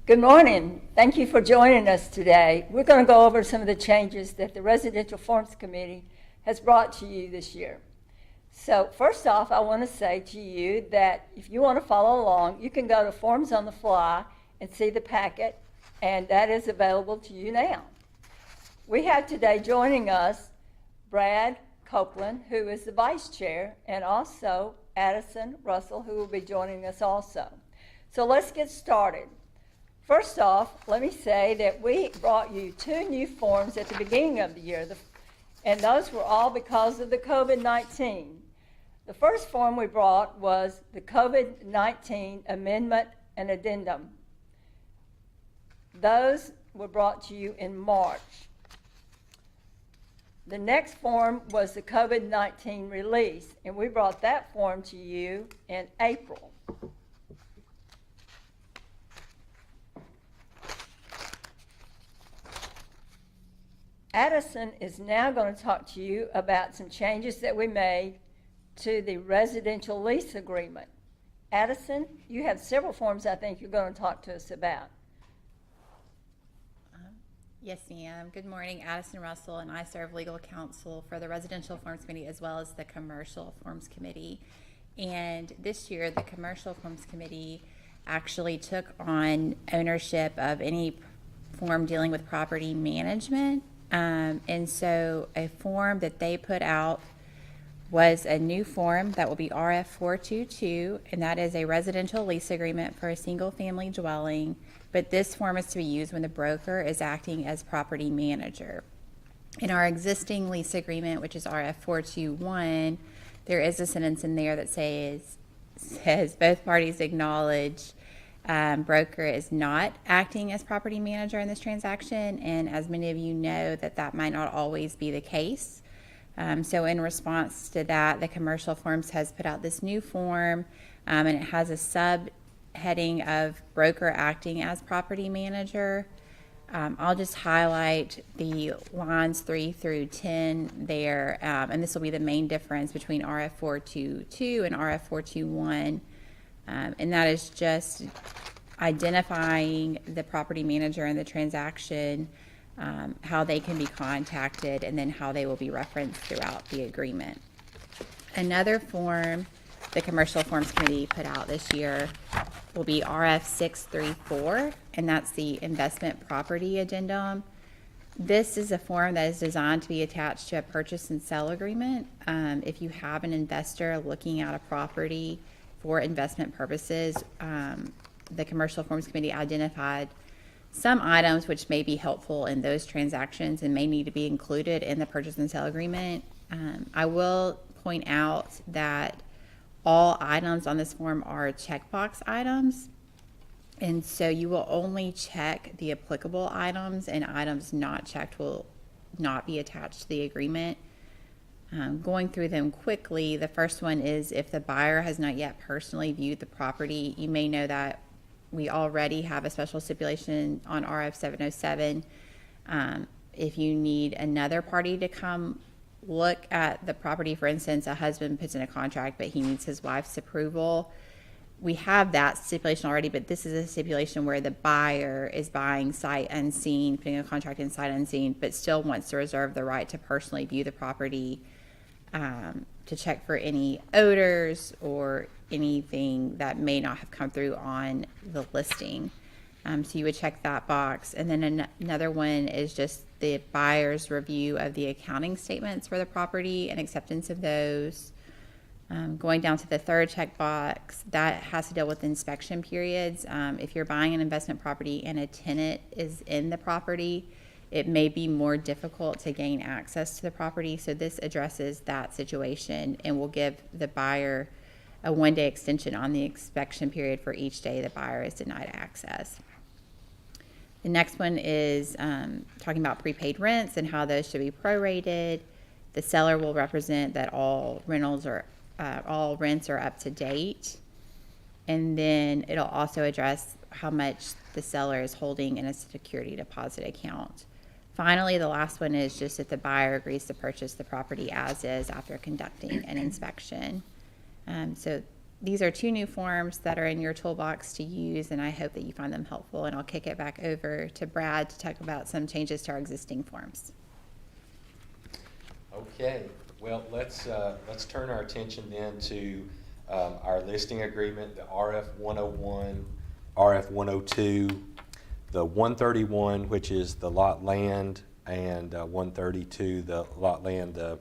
Good morning. Thank you for joining us today. We're going to go over some of the changes that the Residential Forms Committee has brought to you this year. So first off, I want to say to you that if you want to follow along, you can go to Forms on the Fly and see the packet, and that is available to you now. We have today joining us Brad Copeland, who is the vice chair, and also Addison Russell, who will be joining us also. So let's get started. First off, let me say that we brought you 2 new forms at the beginning of the year, and those were all because of the COVID-19. The first form we brought was the COVID-19 Amendment and Addendum. Those were brought to you in March. The next form was the COVID-19 release, and we brought that form to you in April. Addison is now going to talk to you about some changes that we made to the residential lease agreement. Addison, you have several forms I think you're going to talk to us about. Yes, ma'am. Good morning. Addison Russell, and I serve legal counsel for the Residential Forms Committee as well as the Commercial Forms Committee. And this year, the Commercial Forms Committee actually took on ownership of any form dealing with property management. And so a form that they put out was a new form that will be RF 422, and that is a residential lease agreement for a single family dwelling. But this form is to be used when the broker is acting as property manager. In our existing lease agreement, which is RF 421, there is a sentence in there that says both parties acknowledge broker is not acting as property manager in this transaction, and as many of you know, that might not always be the case. So in response to that, the Commercial Forms has put out this new form, and it has a subheading of broker acting as property manager. I'll just highlight the lines 3 through 10 there, and this will be the main difference between RF 422 and RF 421. And that is just identifying the property manager in the transaction, how they can be contacted, and then how they will be referenced throughout the agreement. Another form the Commercial Forms Committee put out this year will be RF 634, and that's the Investment Property Addendum. This is a form that is designed to be attached to a purchase and sell agreement. If you have an investor looking at a property for investment purposes, the Commercial Forms Committee identified some items which may be helpful in those transactions and may need to be included in the purchase and sale agreement. I will point out that all items on this form are checkbox items, and so you will only check the applicable items, and items not checked will not be attached to the agreement. Going through them quickly, the first one is if the buyer has not yet personally viewed the property. You may know that we already have a special stipulation on RF 707. If you need another party to come look at the property, for instance, a husband puts in a contract but he needs his wife's approval, we have that stipulation already, but this is a stipulation where the buyer is buying sight unseen, putting a contract in sight unseen, but still wants to reserve the right to personally view the property, to check for any odors or anything that may not have come through on the listing. So you would check that box. And then another one is just the buyer's review of the accounting statements for the property and acceptance of those. Going down to the third checkbox, that has to deal with inspection periods. If you're buying an investment property and a tenant is in the property, it may be more difficult to gain access to the property. So this addresses that situation and will give the buyer a 1-day extension on the inspection period for each day the buyer is denied access. The next one is talking about prepaid rents and how those should be prorated. The seller will represent that all rents are up to date. And then it'll also address how much the seller is holding in a security deposit account. Finally, the last one is just if the buyer agrees to purchase the property as is after conducting an inspection. So these are two new forms that are in your toolbox to use, and I hope that you find them helpful. And I'll kick it back over to Brad to talk about some changes to our existing forms. Okay, well, let's turn our attention then to our listing agreement, the RF 101, RF 102, the 131, which is the lot land, and 132, the lot land, the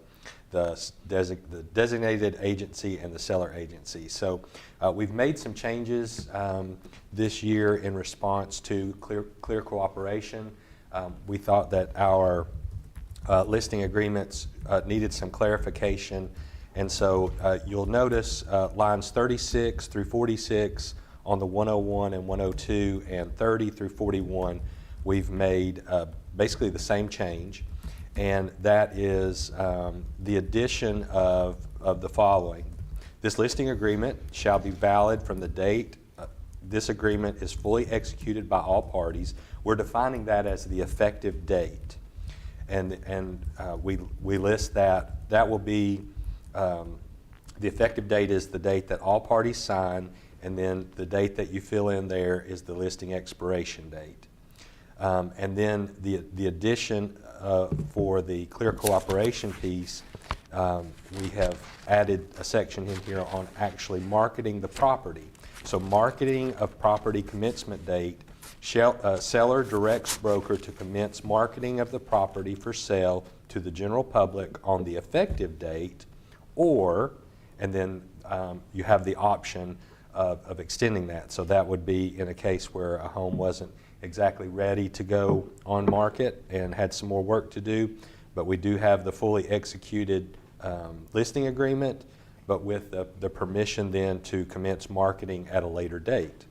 designated agency and the seller agency. So we've made some changes this year in response to clear cooperation. We thought that our listing agreements needed some clarification, and so you'll notice lines 36 through 46 on the 101 and 102 and 30 through 41, we've made basically the same change, and that is the addition of the following. This listing agreement shall be valid from the date this agreement is fully executed by all parties. We're defining that as the effective date. And we list that. That will be, the effective date is the date that all parties sign, and then the date that you fill in there is the listing expiration date. And then the addition for the clear cooperation piece, we have added a section in here on actually marketing the property. So marketing of property commencement date, seller directs broker to commence marketing of the property for sale to the general public on the effective date, or, and then you have the option of extending that. So that would be in a case where a home wasn't exactly ready to go on market and had some more work to do, but we do have the fully executed listing agreement, but with the permission then to commence marketing at a later date.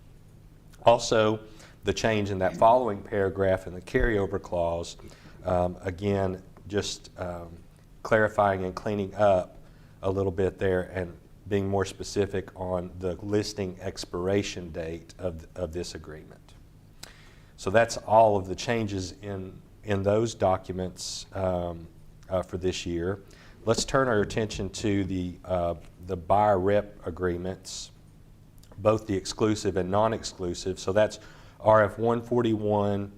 Also, the change in that following paragraph in the carryover clause, again, just clarifying and cleaning up a little bit there and being more specific on the listing expiration date of this agreement. So that's all of the changes in those documents for this year. Let's turn our attention to the buyer rep agreements, both the exclusive and non-exclusive. So that's RF 141,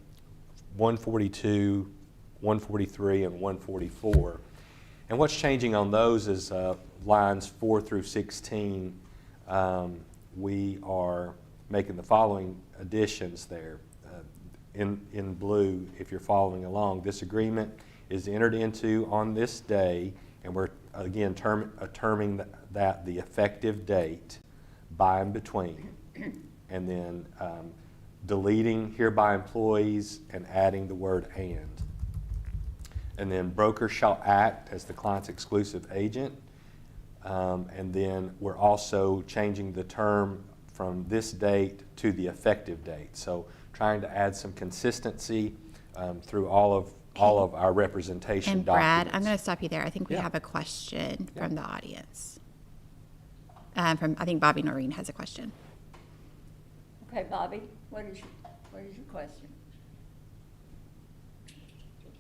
142, 143, and 144. And what's changing on those is lines 4 through 16. We are making the following additions there. In blue, if you're following along, this agreement is entered into on this day, and we're again terming that the effective date by and between, and then deleting hereby employees and adding the word and then broker shall act as the client's exclusive agent, and then we're also changing the term from this date to the effective date. So trying to add some consistency through all of our representation And Brad, documents. I'm going to stop you there. I think we Yeah. have a question from the audience. I think Bobby Noreen has a question. Okay, Bobby, what is your question?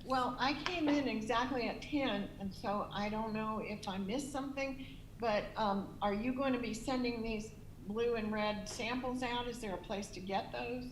Well, I came in exactly at 10, and so I don't know if I missed something, but are you going to be sending these blue and red samples out? Is there a place to get those?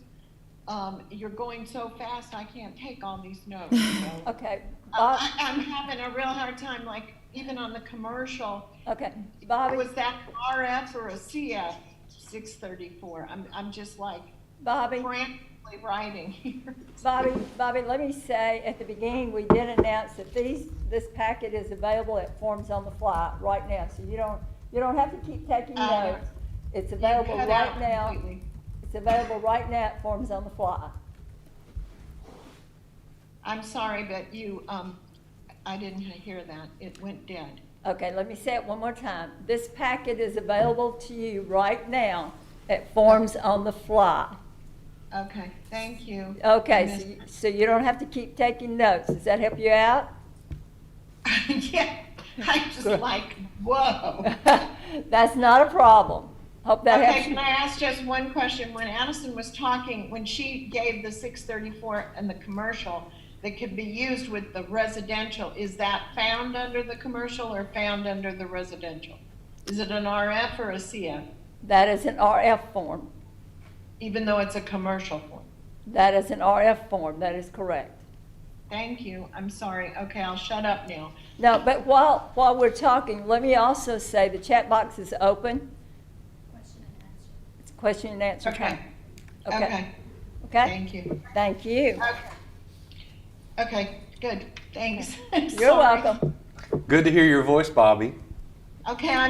You're going so fast, I can't take all these notes. So. Okay, I'm having a real hard time, like even on the commercial. okay, Bobby. Was that RF or a CF 634? I'm just like Bobby. frantically writing here. Bobby, let me say, at the beginning, we did announce that this packet is available at Forms on the Fly right now, so you don't have to keep taking notes. It's available cut right out now. completely. It's available right now at Forms on the Fly. I'm sorry, but I didn't hear that. It went dead. Okay, let me say it one more time. This packet is available to you right now at Forms on the Fly. Okay, thank you. Okay, so you don't have to keep taking notes. Does that help you out? Yeah, I'm just like, whoa. That's not a problem. Hope that Okay, helps you. can I ask just one question? When Addison was talking, when she gave the 634 and the commercial that could be used with the residential, is that found under the commercial or found under the residential? Is it an RF or a CF? That is an RF form. even though it's a commercial form? That is an RF form, that is correct. Thank you, I'm sorry. Okay, I'll shut up now. No, but while we're talking, let me also say the chat box is open. It's question and answer Okay, time. okay, Okay? thank you. Thank you. Okay, good, thanks. You're Sorry. welcome. Good to hear your voice, Bobby. Okay, I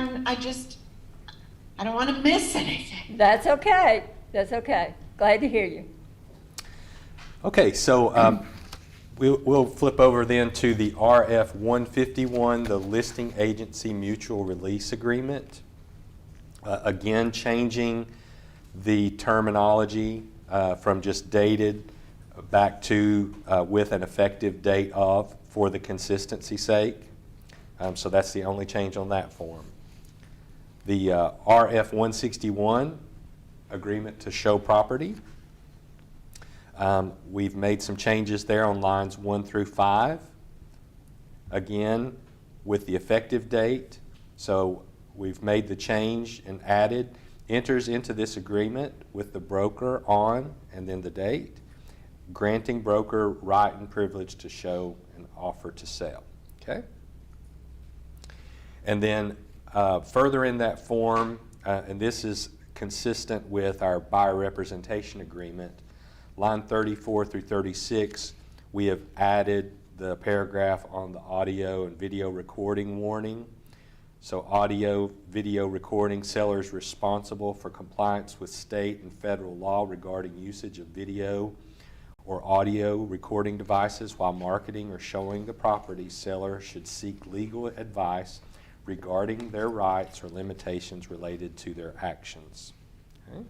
don't want to miss anything. That's okay. That's okay. Glad to hear you. Okay, so we'll flip over then to the RF 151, the Listing Agency Mutual Release Agreement. Again, changing the terminology from just dated back to with an effective date of for the consistency's sake. So that's the only change on that form. The RF 161, agreement to show property. We've made some changes there on lines 1 through 5. Again, with the effective date. So we've made the change and added, enters into this agreement with the broker on, and then the date, granting broker right and privilege to show an offer to sell. Okay? And then further in that form, and this is consistent with our buyer representation agreement, line 34 through 36, we have added the paragraph on the audio and video recording warning. So audio, video recording, sellers responsible for compliance with state and federal law regarding usage of video or audio recording devices while marketing or showing the property. Seller should seek legal advice regarding their rights or limitations related to their actions. Okay.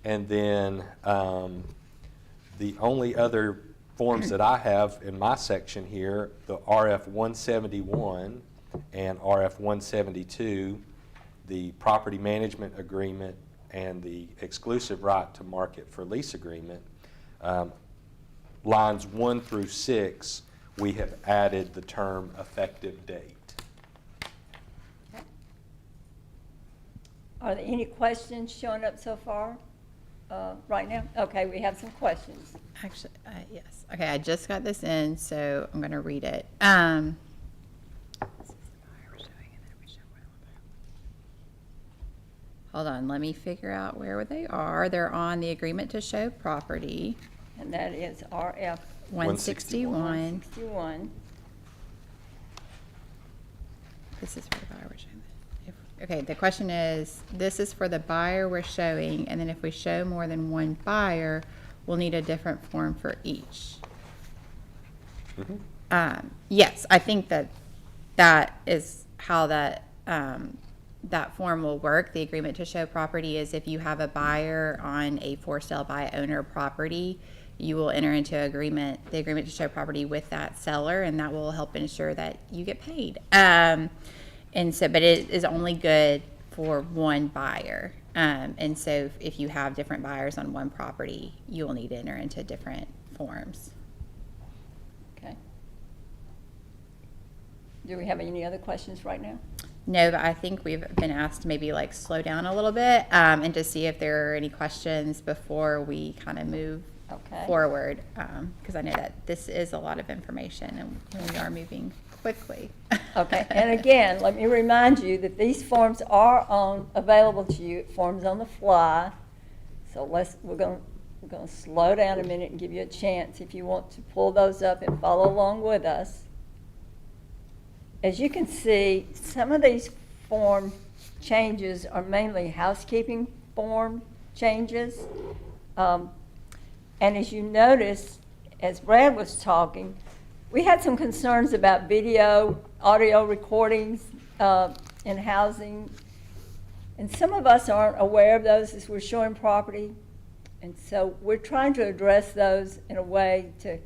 And then the only other forms that I have in my section here, the RF 171 and RF 172, the property management agreement and the exclusive right to market for lease agreement, lines 1 through 6, we have added the term effective date. Are there any questions showing up so far right now? Okay, we have some questions. Actually, yes. Okay, I just got this in, so I'm going to read it. Hold on, let me figure out where they are. They're on the agreement to show property, And that is RF 161. 161. This is for the buyer we're showing. Okay, the question is, this is for the buyer we're showing, and then if we show more than one buyer, we'll need a different form for each. Mm-hmm. Yes, I think that is how that form will work. The agreement to show property is if you have a buyer on a for sale by owner property, you will enter into the agreement to show property with that seller, and that will help ensure that you get paid. And so, but it is only good for one buyer. And so if you have different buyers on one property, you will need to enter into different forms. Okay. Do we have any other questions right now? No, but I think we've been asked to maybe like slow down a little bit and to see if there are any questions before we kind of move forward. Because I know that this is a lot of information and we are moving quickly. Okay, and again, let me remind you that these forms are available to you at Forms on the Fly. So we're going to slow down a minute and give you a chance if you want to pull those up and follow along with us. As you can see, some of these form changes are mainly housekeeping form changes. And as you notice, as Brad was talking, we had some concerns about audio recordings in housing. And some of us aren't aware of those as we're showing property. And so we're trying to address those in a way to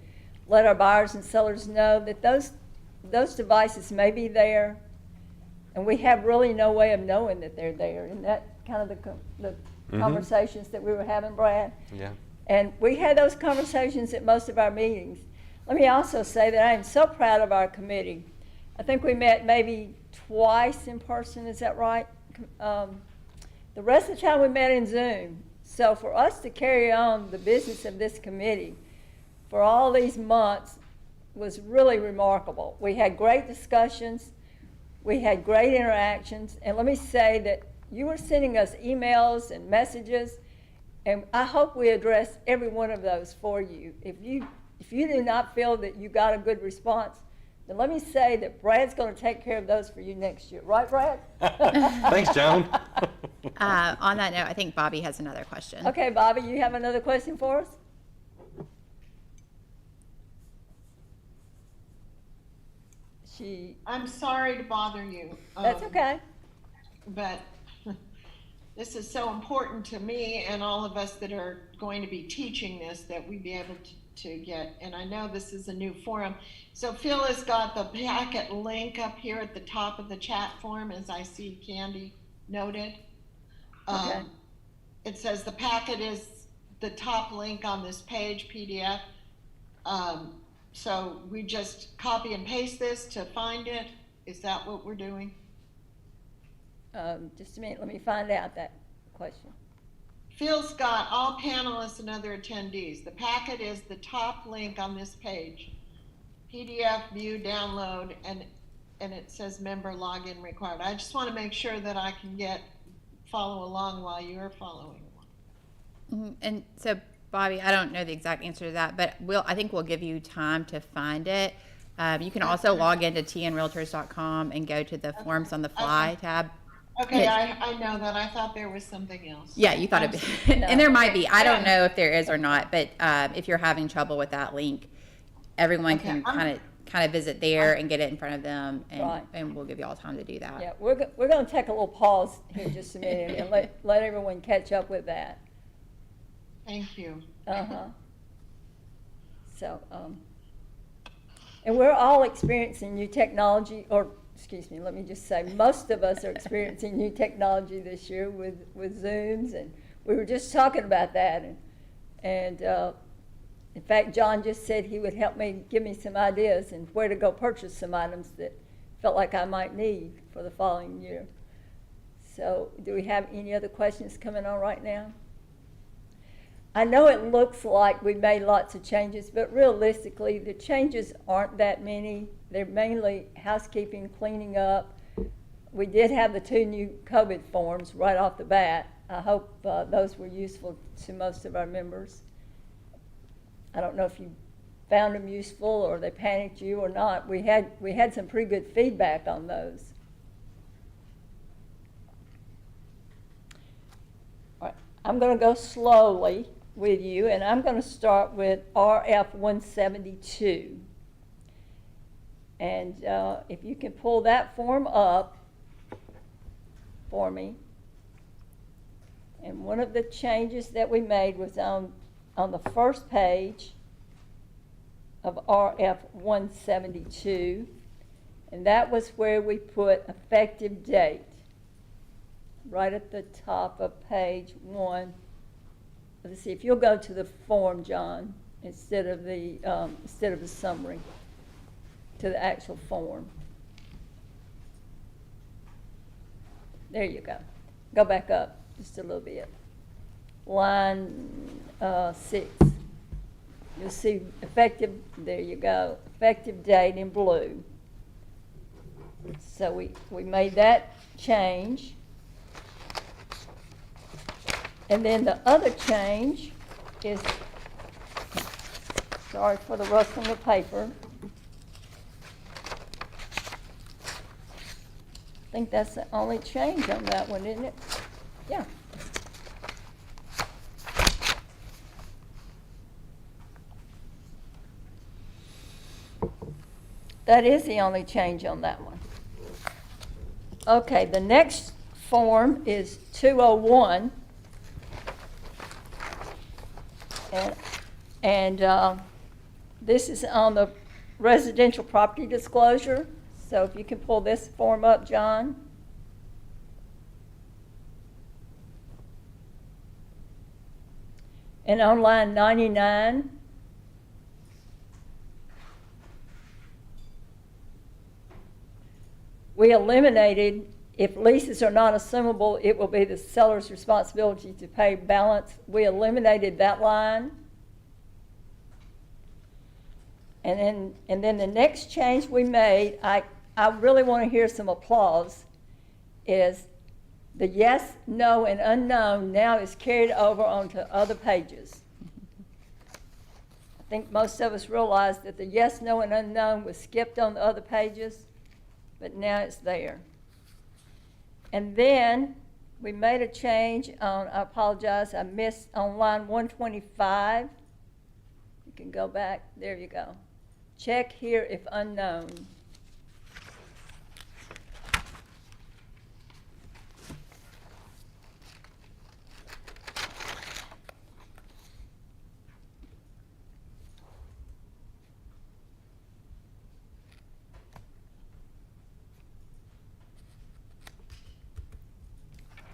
let our buyers and sellers know that those devices may be there. And we have really no way of knowing that they're there. And that kind of the conversations that we were having, Brad. Yeah. And we had those conversations at most of our meetings. Let me also say that I am so proud of our committee. I think we met maybe twice in person, is that right? the rest of the time we met in Zoom. So for us to carry on the business of this committee for all these months was really remarkable. We had great discussions, we had great interactions, and let me say that you were sending us emails and messages, and I hope we addressed every one of those for you. If you do not feel that you got a good response, then let me say that Brad's going to take care of those for you next year. Right, Brad? Thanks, Joan. On that note, I think Bobby has another question. Okay, Bobby, you have another question for us? I'm sorry to bother you. That's okay. But this is so important to me and all of us that are going to be teaching this, that we be able to get, and I know this is a new forum. So Phil has got the packet link up here at the top of the chat form, as I see Candy noted. Okay. It says the packet is the top link on this page, PDF. So we just copy and paste this to find it? Is that what we're doing? Just a minute, let me find out that question. Phil's got all panelists and other attendees. The packet is the top link on this page. PDF, view, download, and it says member login required. I just want to make sure that I can follow along while you're following along. And so, Bobby, I don't know the exact answer to that, but I think we'll give you time to find it. You can also log into tnrealtors.com and go to the Forms on the Fly tab. Okay, I know that. I thought there was something else. Yeah, you thought it'd be, and there might be. I don't know if there is or not, but if you're having trouble with that link, everyone can kind of visit there and get it in front of them, and we'll give you all time to do that. Yeah, we're going to take a little pause here just a minute and let everyone catch up with that. Thank you. So, and we're all experiencing new technology, or excuse me, let me just say, most of us are experiencing new technology this year with Zooms, and we were just talking about that, and in fact, John just said he would help me, give me some ideas and where to go purchase some items that felt like I might need for the following year. So, do we have any other questions coming on right now? I know it looks like we made lots of changes, but realistically, the changes aren't that many. They're mainly housekeeping, cleaning up. We did have the 2 new COVID forms right off the bat. I hope those were useful to most of our members. I don't know if you found them useful or they panicked you or not. We had some pretty good feedback on those. All right, I'm going to go slowly with you, and I'm going to start with RF 172. And if you can pull that form up for me. And one of the changes that we made was on the first page of RF 172, and that was where we put effective date, right at the top of page 1. Let's see, if you'll go to the form, John, instead of the summary, to the actual form. There you go. Go back up just a little bit. Line 6. You'll see effective, there you go, effective date in blue. So we made that change. And then the other change is, sorry for the rustling of paper. I think that's the only change on that one, isn't it? Yeah. That is the only change on that one. Okay, the next form is 201. And this is on the residential property disclosure. So if you can pull this form up, John. And on line 99, we eliminated If leases are not assumable, it will be the seller's responsibility to pay balance. We eliminated that line. And then the next change we made, I really want to hear some applause, is the yes, no, and unknown now is carried over onto other pages. I think most of us realize that the yes, no, and unknown was skipped on the other pages, but now it's there. And then we made a change on, I apologize, I missed on line 125. You can go back, there you go. Check here if unknown.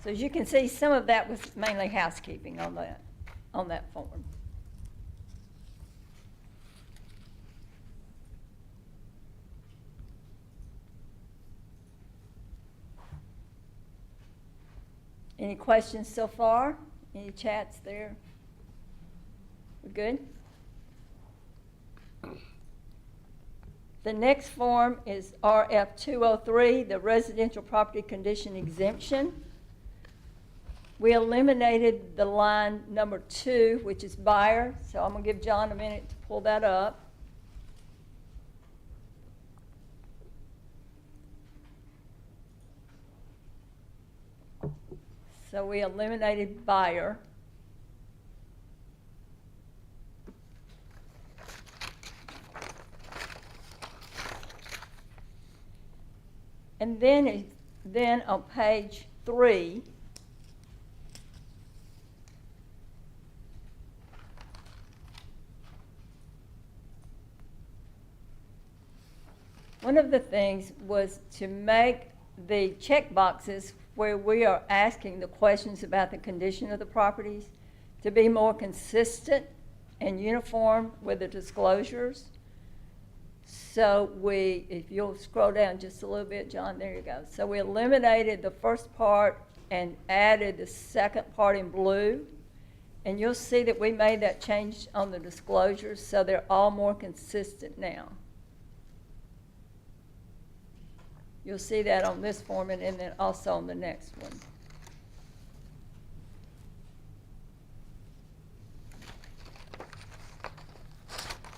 So as you can see, some of that was mainly housekeeping on that form. Any questions so far? Any chats there? We're good? The next form is RF 203, the residential property condition exemption. We eliminated the line number 2, which is buyer, so I'm going to give John a minute to pull that up. So we eliminated buyer. And then on page 3, one of the things was to make the check boxes where we are asking the questions about the condition of the properties to be more consistent and uniform with the disclosures. So if you'll scroll down just a little bit, John, there you go. So we eliminated the first part and added the second part in blue. And you'll see that we made that change on the disclosures, so they're all more consistent now. You'll see that on this form and then also on the next one.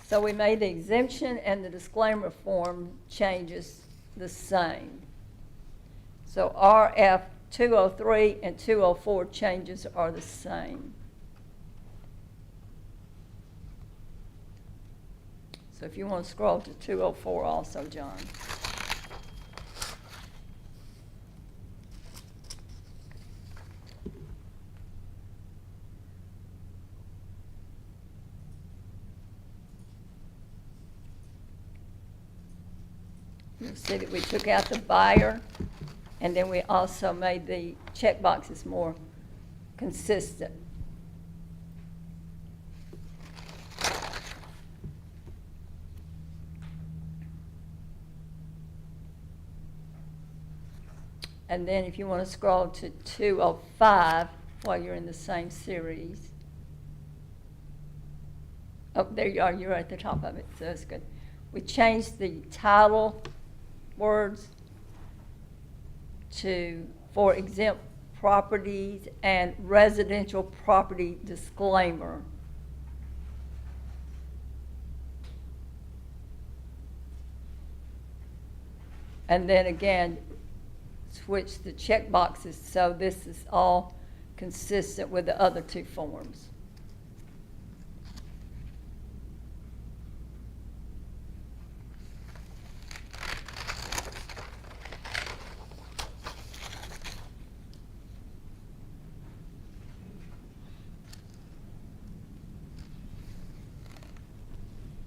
So we made the exemption and the disclaimer form changes the same. So RF 203 and 204 changes are the same. So if you want to scroll to 204 also, John. You'll see that we took out the buyer, and then we also made the check boxes more consistent. And then if you want to scroll to 205 while you're in the same series. Oh, there you are. You're at the top of it, so that's good. We changed the title words for exempt properties and residential property disclaimer. And then again, switch the check boxes so this is all consistent with the other two forms.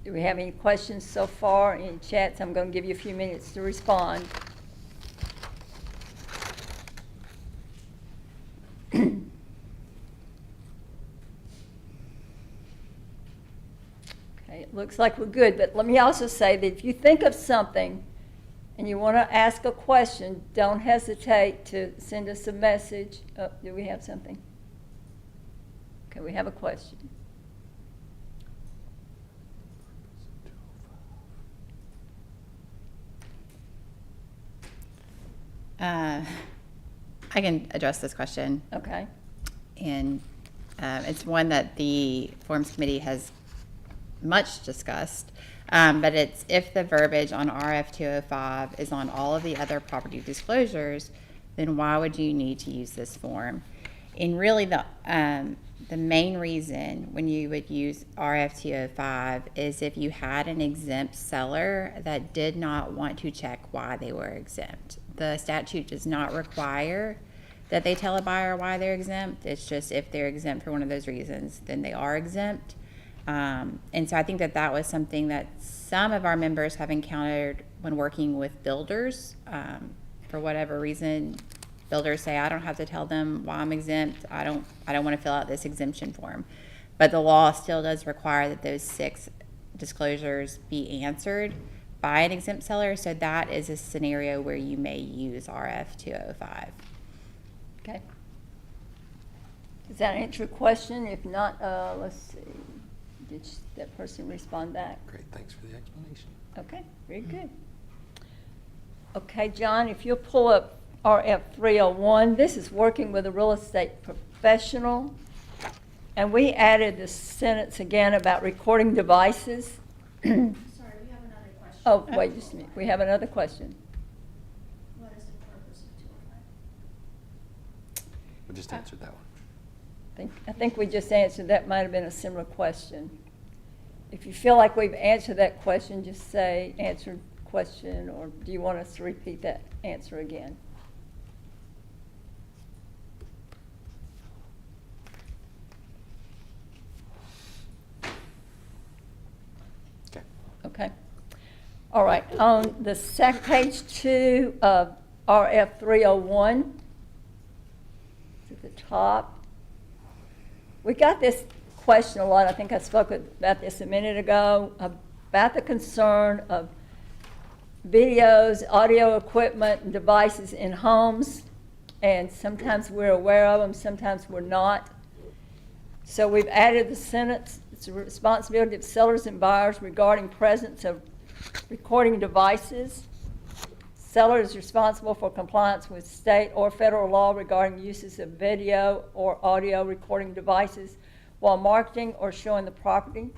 Do we have any questions so far? Any chats? I'm going to give you a few minutes to respond. Okay, it looks like we're good, but let me also say that if you think of something and you want to ask a question, don't hesitate to send us a message. Oh, do we have something? Okay, we have a question. I can address this question, Okay. and it's one that the Forms Committee has much discussed, but it's if the verbiage on RF 205 is on all of the other property disclosures, then why would you need to use this form? And really the main reason when you would use RF 205 is if you had an exempt seller that did not want to check why they were exempt. The statute does not require that they tell a buyer why they're exempt. It's just if they're exempt for one of those reasons, then they are exempt. And so I think that that was something that some of our members have encountered when working with builders. For whatever reason, builders say, I don't have to tell them why I'm exempt. I don't want to fill out this exemption form. But the law still does require that those 6 disclosures be answered by an exempt seller. So that is a scenario where you may use RF 205. Okay. Does that answer your question? If not, let's see. Did that person respond back? Great, thanks for the explanation. Okay, very good. Okay, John, if you'll pull up RF 301, this is working with a real estate professional. And we added the sentence again about recording devices. Sorry, we have another question. Oh, wait just a minute. We have another question. What is the purpose of 205? We just answered that one. I think we just answered that. Might have been a similar question. If you feel like we've answered that question, just say answered question, or do you want us to repeat that answer again? Okay. Okay. All right. On the page 2 of RF 301, it's at the top. We got this question a lot. I think I spoke about this a minute ago, about the concern of videos, audio equipment, and devices in homes. And sometimes we're aware of them, sometimes we're not. So we've added the sentence, it's a responsibility of sellers and buyers regarding presence of recording devices. Seller is responsible for compliance with state or federal law regarding uses of video or audio recording devices while marketing or showing the property.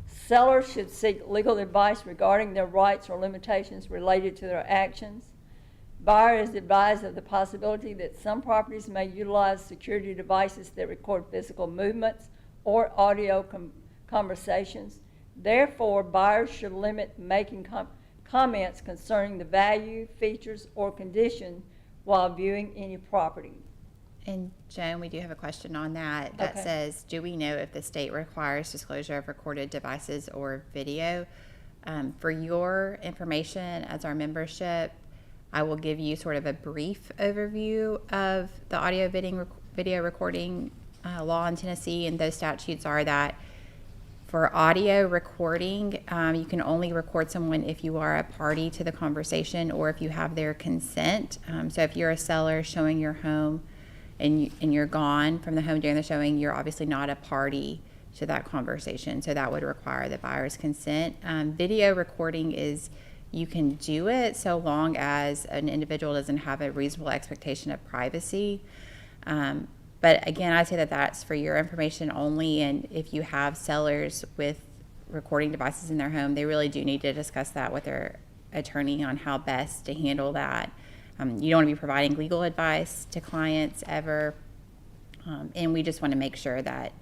Sellers should seek legal advice regarding their rights or limitations related to their actions. Buyer is advised of the possibility that some properties may utilize security devices that record physical movements or audio conversations. Therefore, buyers should limit making comments concerning the value, features, or condition while viewing any property. And Joan, we do have a question on that. That Okay. says, do we know if the state requires disclosure of recorded devices or video? For your information as our membership, I will give you sort of a brief overview of the audio video recording law in Tennessee, and those statutes are that for audio recording, you can only record someone if you are a party to the conversation or if you have their consent. So if you're a seller showing your home and you're gone from the home during the showing, you're obviously not a party to that conversation. So that would require the buyer's consent. Video recording is, you can do it so long as an individual doesn't have a reasonable expectation of privacy. But again, I say that that's for your information only, and if you have sellers with recording devices in their home, they really do need to discuss that with their attorney on how best to handle that. You don't want to be providing legal advice to clients ever, and we just want to make sure that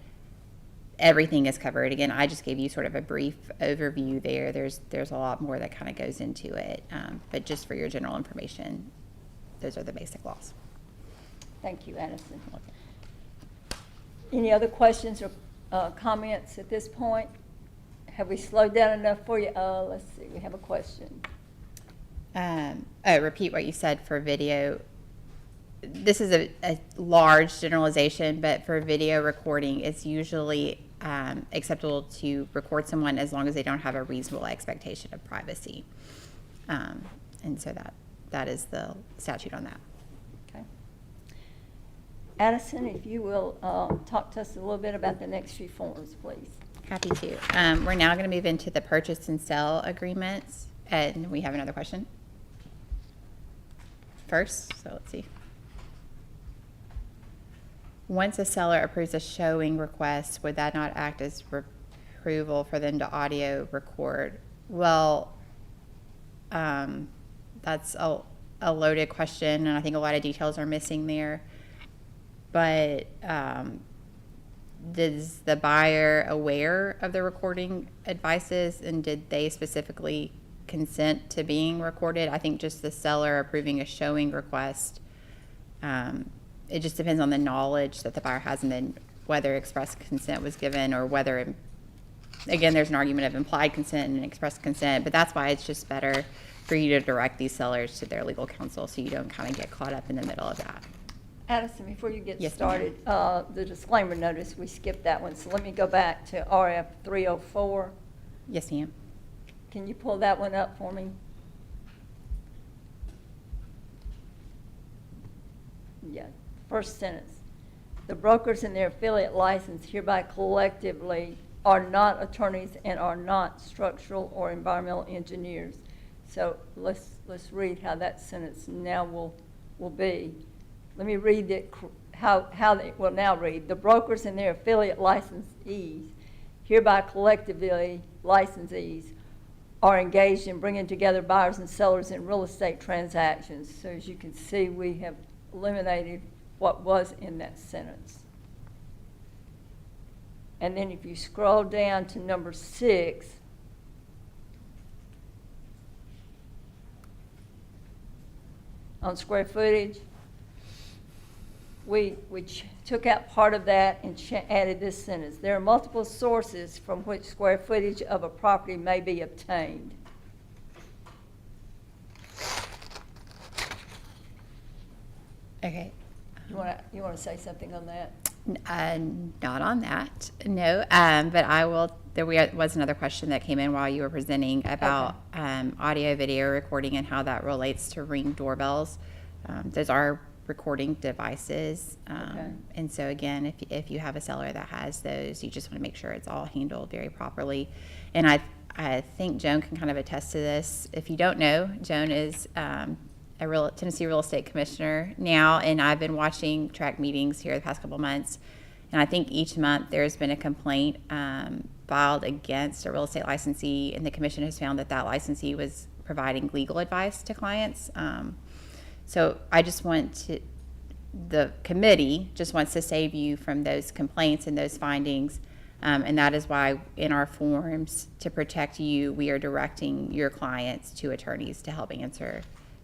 everything is covered. Again, I just gave you sort of a brief overview there. There's a lot more that kind of goes into it, but just for your general information, those are the basic laws. Thank you, Addison. Any other questions or comments at this point? Have we slowed down enough for you? Let's see, we have a question. Repeat what you said for video. This is a large generalization, but for video recording, it's usually acceptable to record someone as long as they don't have a reasonable expectation of privacy. And so that is the statute on that. Okay. Addison, if you will talk to us a little bit about the next few forms, please. Happy to. We're now going to move into the purchase and sale agreements. And we have another question first. So let's see. Once a seller approves a showing request, would that not act as approval for them to audio record? Well, that's a loaded question, and I think a lot of details are missing there. But is the buyer aware of the recording advices, and did they specifically consent to being recorded? I think just the seller approving a showing request, it just depends on the knowledge that the buyer has, and then whether express consent was given, or whether, again, there's an argument of implied consent and express consent, but that's why it's just better for you to direct these sellers to their legal counsel so you don't kind of get caught up in the middle of that. Addison, before you get Yes, started, the disclaimer notice, we skipped that one, so let me go back to RF 304. Yes, ma'am. Can you pull that one up for me? Yeah, first sentence. The brokers and their affiliate license hereby collectively are not attorneys and are not structural or environmental engineers. So let's read how that sentence now will be. Let me read it how they will now read. The brokers and their affiliate licensees, hereby collectively licensees, are engaged in bringing together buyers and sellers in real estate transactions. So as you can see, we have eliminated what was in that sentence. And then if you scroll down to number 6, on square footage, we took out part of that and added this sentence. There are multiple sources from which square footage of a property may be obtained. Okay. You want to say something on that? Not on that, no. But I will. There was another question that came in while you were presenting about audio video recording and how that relates to Ring doorbells. Those are recording devices, and so again, if you have a seller that has those, you just want to make sure it's all handled very properly. And I think Joan can kind of attest to this. If you don't know, Joan is Tennessee Real Estate Commissioner now, and I've been watching track meetings here the past couple months, and I think each month there's been a complaint filed against a real estate licensee, and the commission has found that licensee was providing legal advice to clients. So I just the committee just wants to save you from those complaints and those findings, and that is why in our forms, to protect you, we are directing your clients to attorneys to help answer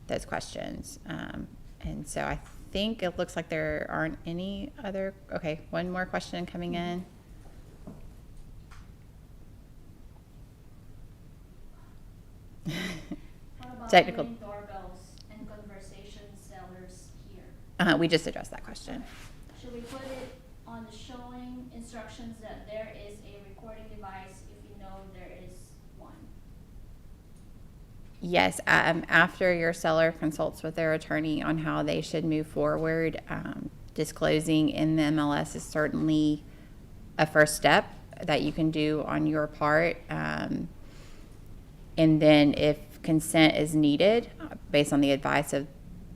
those questions. And so I think it looks like there aren't any other. Okay, one more question coming in. What about Technical. Ring doorbells and conversation sellers here? We just addressed that question. Should we put it on the showing instructions that there is a recording device if you know there is one? Yes, after your seller consults with their attorney on how they should move forward, disclosing in the MLS is certainly a first step that you can do on your part. And then if consent is needed, based on the advice of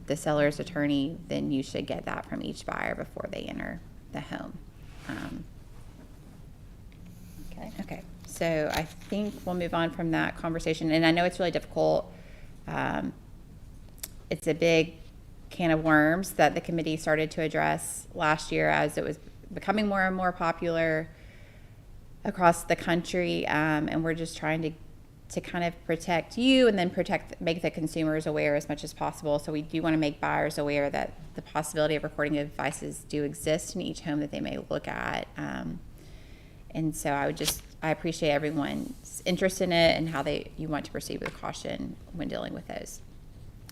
the seller's attorney, then you should get that from each buyer before they enter the home. Okay, so I think we'll move on from that conversation. And I know it's really difficult. It's a big can of worms that the committee started to address last year as it was becoming more and more popular across the country. And we're just trying to kind of protect you and then make the consumers aware as much as possible. So we do want to make buyers aware that the possibility of recording devices do exist in each home that they may look at. And so I appreciate everyone's interest in it and how you want to proceed with caution when dealing with those.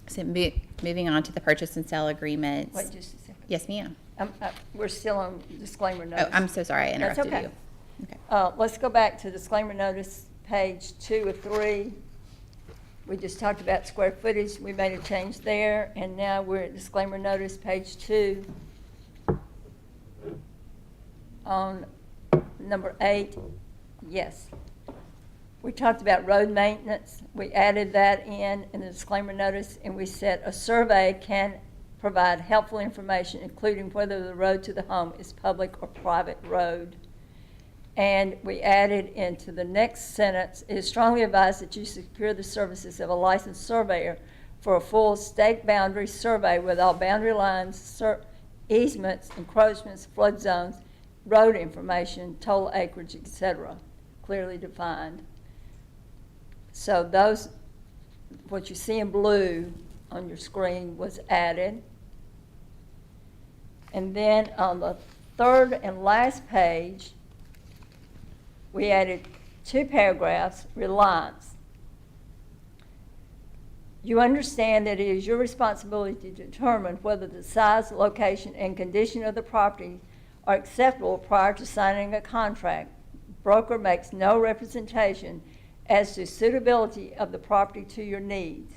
So moving on to the purchase and sale agreements. Wait just a second. Yes, ma'am. We're still on disclaimer notice. Oh, I'm so sorry I interrupted okay. you. Okay. Let's go back to disclaimer notice, page 2 of 3. We just talked about square footage. We made a change there, and now we're at disclaimer notice, page 2. On number 8, yes. We talked about road maintenance. We added that in the disclaimer notice, and we said a survey can provide helpful information, including whether the road to the home is public or private road. And we added into the next sentence, it is strongly advised that you secure the services of a licensed surveyor for a full state boundary survey with all boundary lines, easements, encroachments, flood zones, road information, total acreage, etc., clearly defined. So those, what you see in blue on your screen was added. And then on the third and last page, we added 2 paragraphs, reliance. You understand that it is your responsibility to determine whether the size, location, and condition of the property are acceptable prior to signing a contract. Broker makes no representation as to suitability of the property to your needs.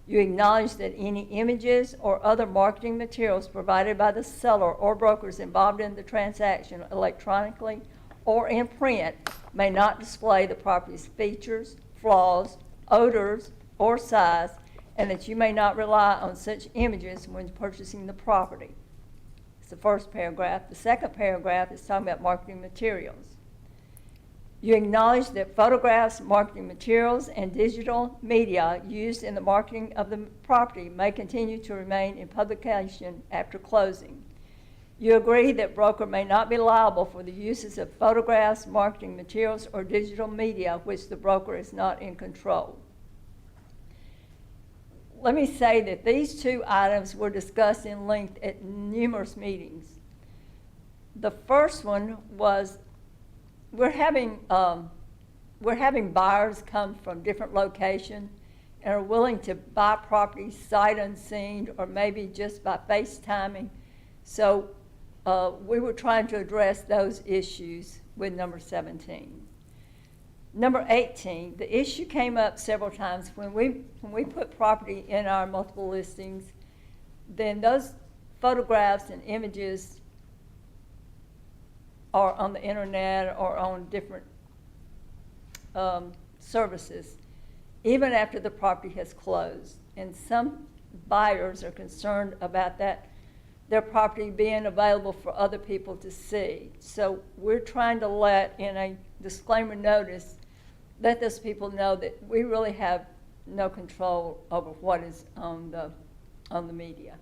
You acknowledge that any images or other marketing materials provided by the seller or brokers involved in the transaction electronically or in print may not display the property's features, flaws, odors, or size, and that you may not rely on such images when purchasing the property. It's the first paragraph. The second paragraph is talking about marketing materials. You acknowledge that photographs, marketing materials, and digital media used in the marketing of the property may continue to remain in publication after closing. You agree that broker may not be liable for the uses of photographs, marketing materials, or digital media which the broker is not in control. Let me say that these 2 items were discussed in length at numerous meetings. The first one was we're having buyers come from different locations and are willing to buy property sight unseen or maybe just by FaceTiming. So we were trying to address those issues with number 17. Number 18, the issue came up several times when we put property in our multiple listings, then those photographs and images are on the internet or on different services, even after the property has closed. And some buyers are concerned about that, their property being available for other people to see. So we're trying to let, in a disclaimer notice, let those people know that we really have no control over what is on the media.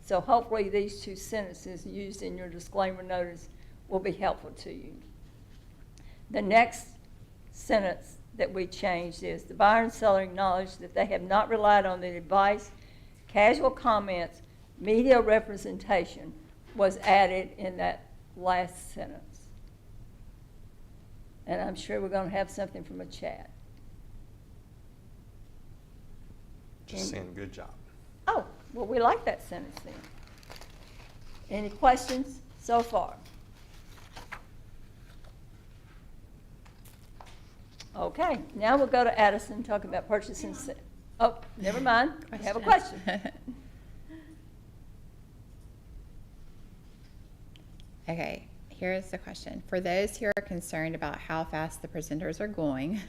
So hopefully these 2 sentences used in your disclaimer notice will be helpful to you. The next sentence that we changed is the buyer and seller acknowledge that they have not relied on the advice, casual comments, media representation was added in that last sentence. And I'm sure we're going to have something from a chat. Just saying, good job. Oh, well, we like that sentence then. Any questions so far? Okay, now we'll go to Addison, talk about purchasing. Oh, never mind. I have a question. Okay, here's the question. For those who are concerned about how fast the presenters are going,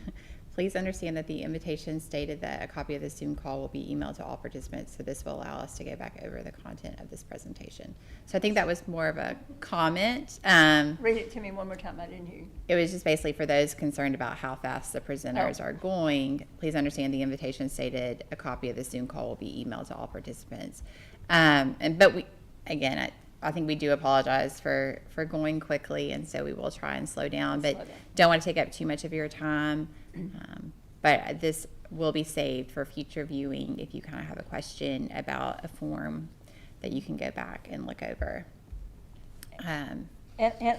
please understand that the invitation stated that a copy of the Zoom call will be emailed to all participants, so this will allow us to go back over the content of this presentation. So I think that was more of a comment. Read it to me one more time. I didn't hear you. It was just basically for those concerned about how fast the presenters are going, please understand the invitation stated a copy of the Zoom call will be emailed to all participants. But we, again, I think we do apologize for going quickly, and so we will try and slow down, but don't want to take up too much of your time. But this will be saved for future viewing if you kind of have a question about a form that you can go back and look over. And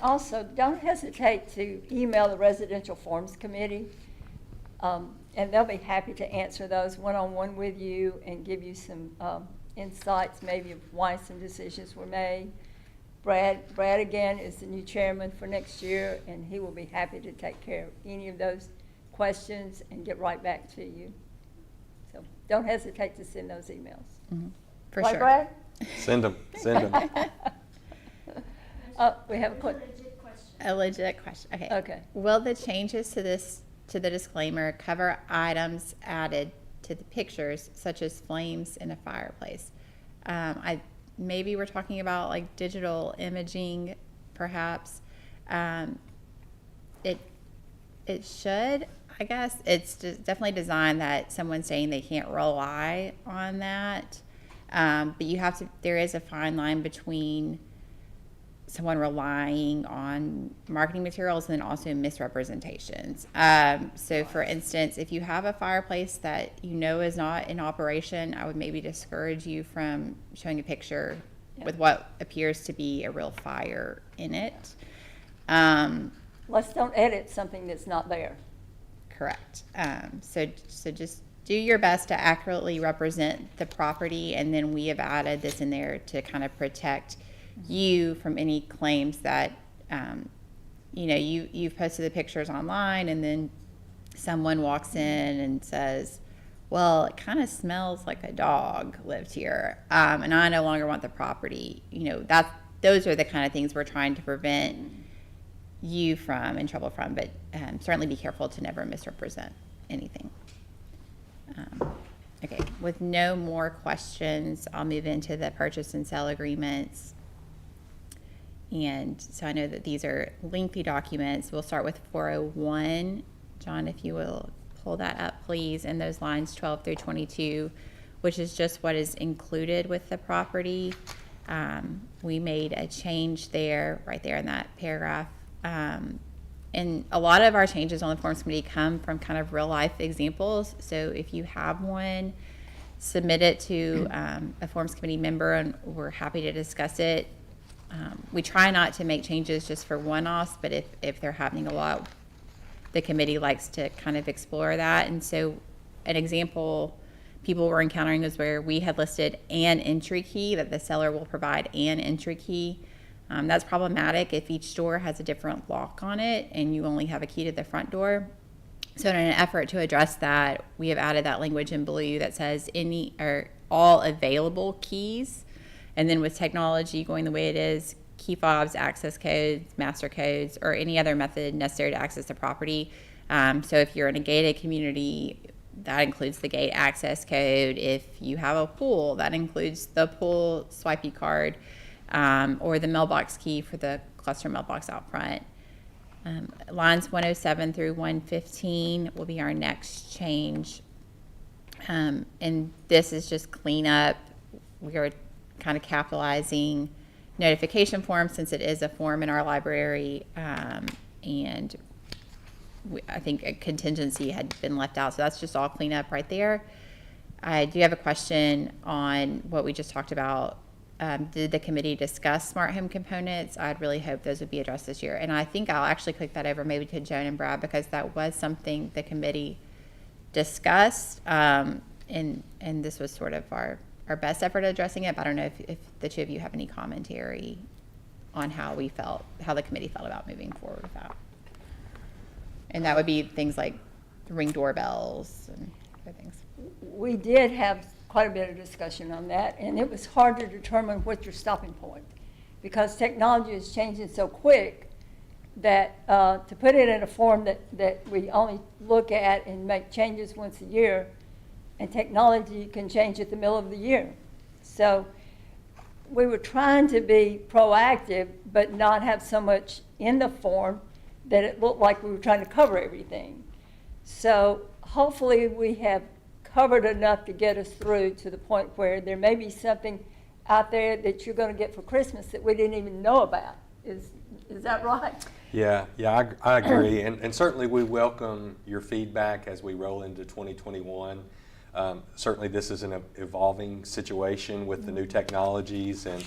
also, don't hesitate to email the Residential Forms Committee, and they'll be happy to answer those one-on-one with you and give you some insights maybe of why some decisions were made. Brad again is the new chairman for next year, and he will be happy to take care of any of those questions and get right back to you. So don't hesitate to send those emails. For Right, sure. Brad? Send them, send them. We have a It's quick, legit question. A legit question. Okay. Okay. Will the changes to the disclaimer cover items added to the pictures, such as flames in a fireplace? Maybe we're talking about like digital imaging, perhaps. It should, I guess. It's just definitely designed that someone's saying they can't rely on that. But you have to. There is a fine line between someone relying on marketing materials and then also misrepresentations. So for instance, if you have a fireplace that you know is not in operation, I would maybe discourage you from showing a picture with what appears to be a real fire in it. let's don't edit something that's not there. Correct. So just do your best to accurately represent the property, and then we have added this in there to kind of protect you from any claims that, you've posted the pictures online, and then someone walks in and says, well, it kind of smells like a dog lived here, and I no longer want the property. Those are the kind of things we're trying to prevent you from in trouble from, but certainly be careful to never misrepresent anything. Okay, with no more questions, I'll move into the purchase and sale agreements. And so I know that these are lengthy documents. We'll start with 401. John, if you will pull that up, please, and those lines 12 through 22, which is just what is included with the property. We made a change there, right there in that paragraph. And a lot of our changes on the Forms Committee come from kind of real life examples. So if you have one, submit it to a Forms Committee member, and we're happy to discuss it. We try not to make changes just for one-offs, but if they're happening a lot, the committee likes to kind of explore that. And so an example people were encountering is where we had listed an entry key, that the seller will provide an entry key. That's problematic if each door has a different lock on it and you only have a key to the front door. So in an effort to address that, we have added that language in blue that says any or all available keys. And then with technology going the way it is, key fobs, access codes, master codes, or any other method necessary to access the property. So if you're in a gated community, that includes the gate access code. If you have a pool, that includes the pool swipey card, or the mailbox key for the cluster mailbox out front. Lines 107 through 115 will be our next change. And this is just cleanup. We are kind of capitalizing notification form since it is a form in our library, and I think a contingency had been left out, so that's just all cleanup right there. I do have a question on what we just talked about. Did the committee discuss smart home components? I'd really hope those would be addressed this year, and I think I'll actually click that over maybe to Joan and Brad, because that was something the committee discussed, and this was sort of our best effort at addressing it. But I don't know if the two of you have any commentary on how the committee felt about moving forward with that. And that would be things like Ring doorbells and other things. We did have quite a bit of discussion on that, and it was hard to determine what's your stopping point, because technology is changing so quick that to put it in a form that we only look at and make changes once a year, and technology can change at the middle of the year. So we were trying to be proactive, but not have so much in the form that it looked like we were trying to cover everything. So hopefully we have covered enough to get us through to the point where there may be something out there that you're going to get for Christmas that we didn't even know about. Is that right? Yeah, I agree. And certainly we welcome your feedback as we roll into 2021. Certainly this is an evolving situation with the new technologies, and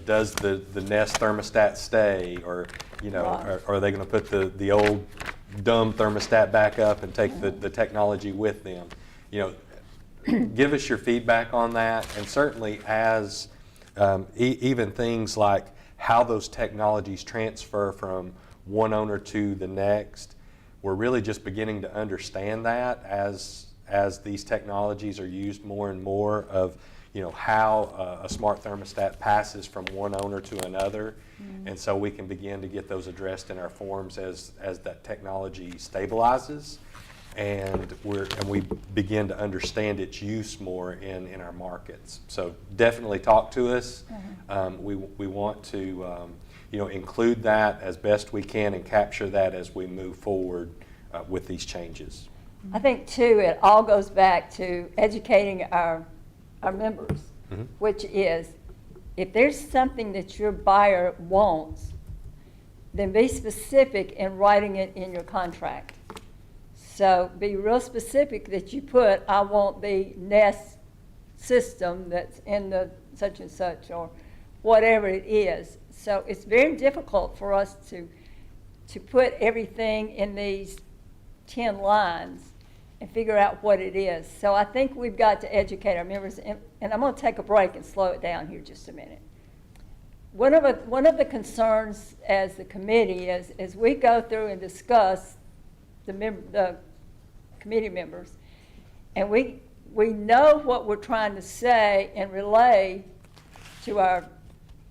does the Nest thermostat stay, or right. Are they going to put the old dumb thermostat back up and take the technology with them? Give us your feedback on that, and certainly as even things like how those technologies transfer from one owner to the next, we're really just beginning to understand that as as these technologies are used more and more of, you know, how a smart thermostat passes from one owner to another. And so we can begin to get those addressed in our forms as that technology stabilizes and we begin to understand its use more in our markets. So definitely talk to us. We want to you know, include that as best we can and capture that as we move forward with these changes. I think too, it all goes back to educating our members, which is, if there's something that your buyer wants, then be specific in writing it in your contract. So be real specific that you put, I want the Nest system that's in the such and such, or whatever it is. So it's very difficult for us to put everything in these 10 lines and figure out what it is. So I think we've got to educate our members, and I'm going to take a break and slow it down here just a minute. One of the concerns as the committee is, as we go through and discuss the committee members, and we know what we're trying to say and relay to our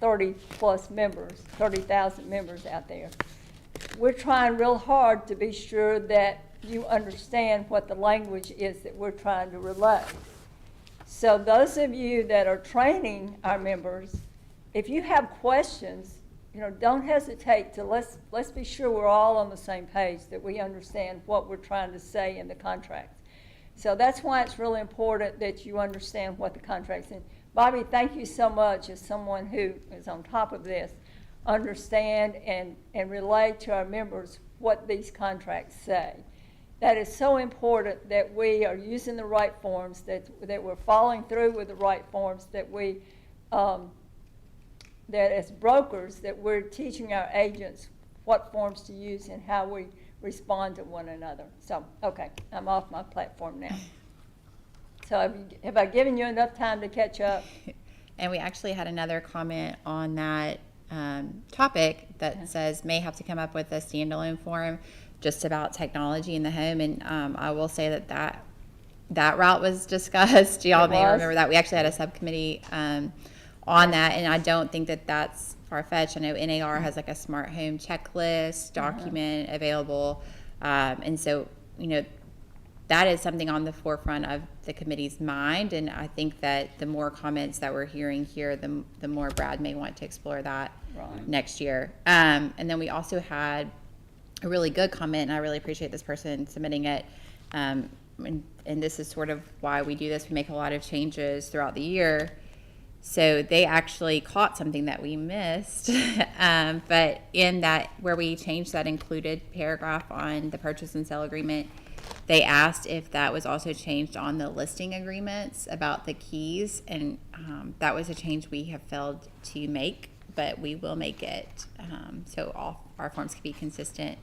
30-plus members, 30,000 members out there. We're trying real hard to be sure that you understand what the language is that we're trying to relay. So those of you that are training our members, if you have questions, you know, don't hesitate to let's be sure we're all on the same page, that we understand what we're trying to say in the contract. So that's why it's really important that you understand what the contract's in. Bobby, thank you so much as someone who is on top of this, understand and relay to our members what these contracts say. That is so important, that we are using the right forms, that we're following through with the right forms, that we, that as brokers, that we're teaching our agents what forms to use and how we respond to one another. So, okay, I'm off my platform now. So have I given you enough time to catch up? And we actually had another comment on that topic that says may have to come up with a standalone form just about technology in the home. And I will say that route was discussed. Y'all may remember that. We actually had a subcommittee on that, and I don't think that that's far-fetched. I know NAR has like a smart home checklist document available, and so, you know, that is something on the forefront of the committee's mind, and I think that the more comments that we're hearing here, the more Brad may want to explore that next year. And then we also had a really good comment, and I really appreciate this person submitting it, and this is sort of why we do this. We make a lot of changes throughout the year. So they actually caught something that we missed, but in that, where we changed that included paragraph on the purchase and sale agreement, they asked if that was also changed on the listing agreements about the keys, and that was a change we have failed to make, but we will make it, so all our forms can be consistent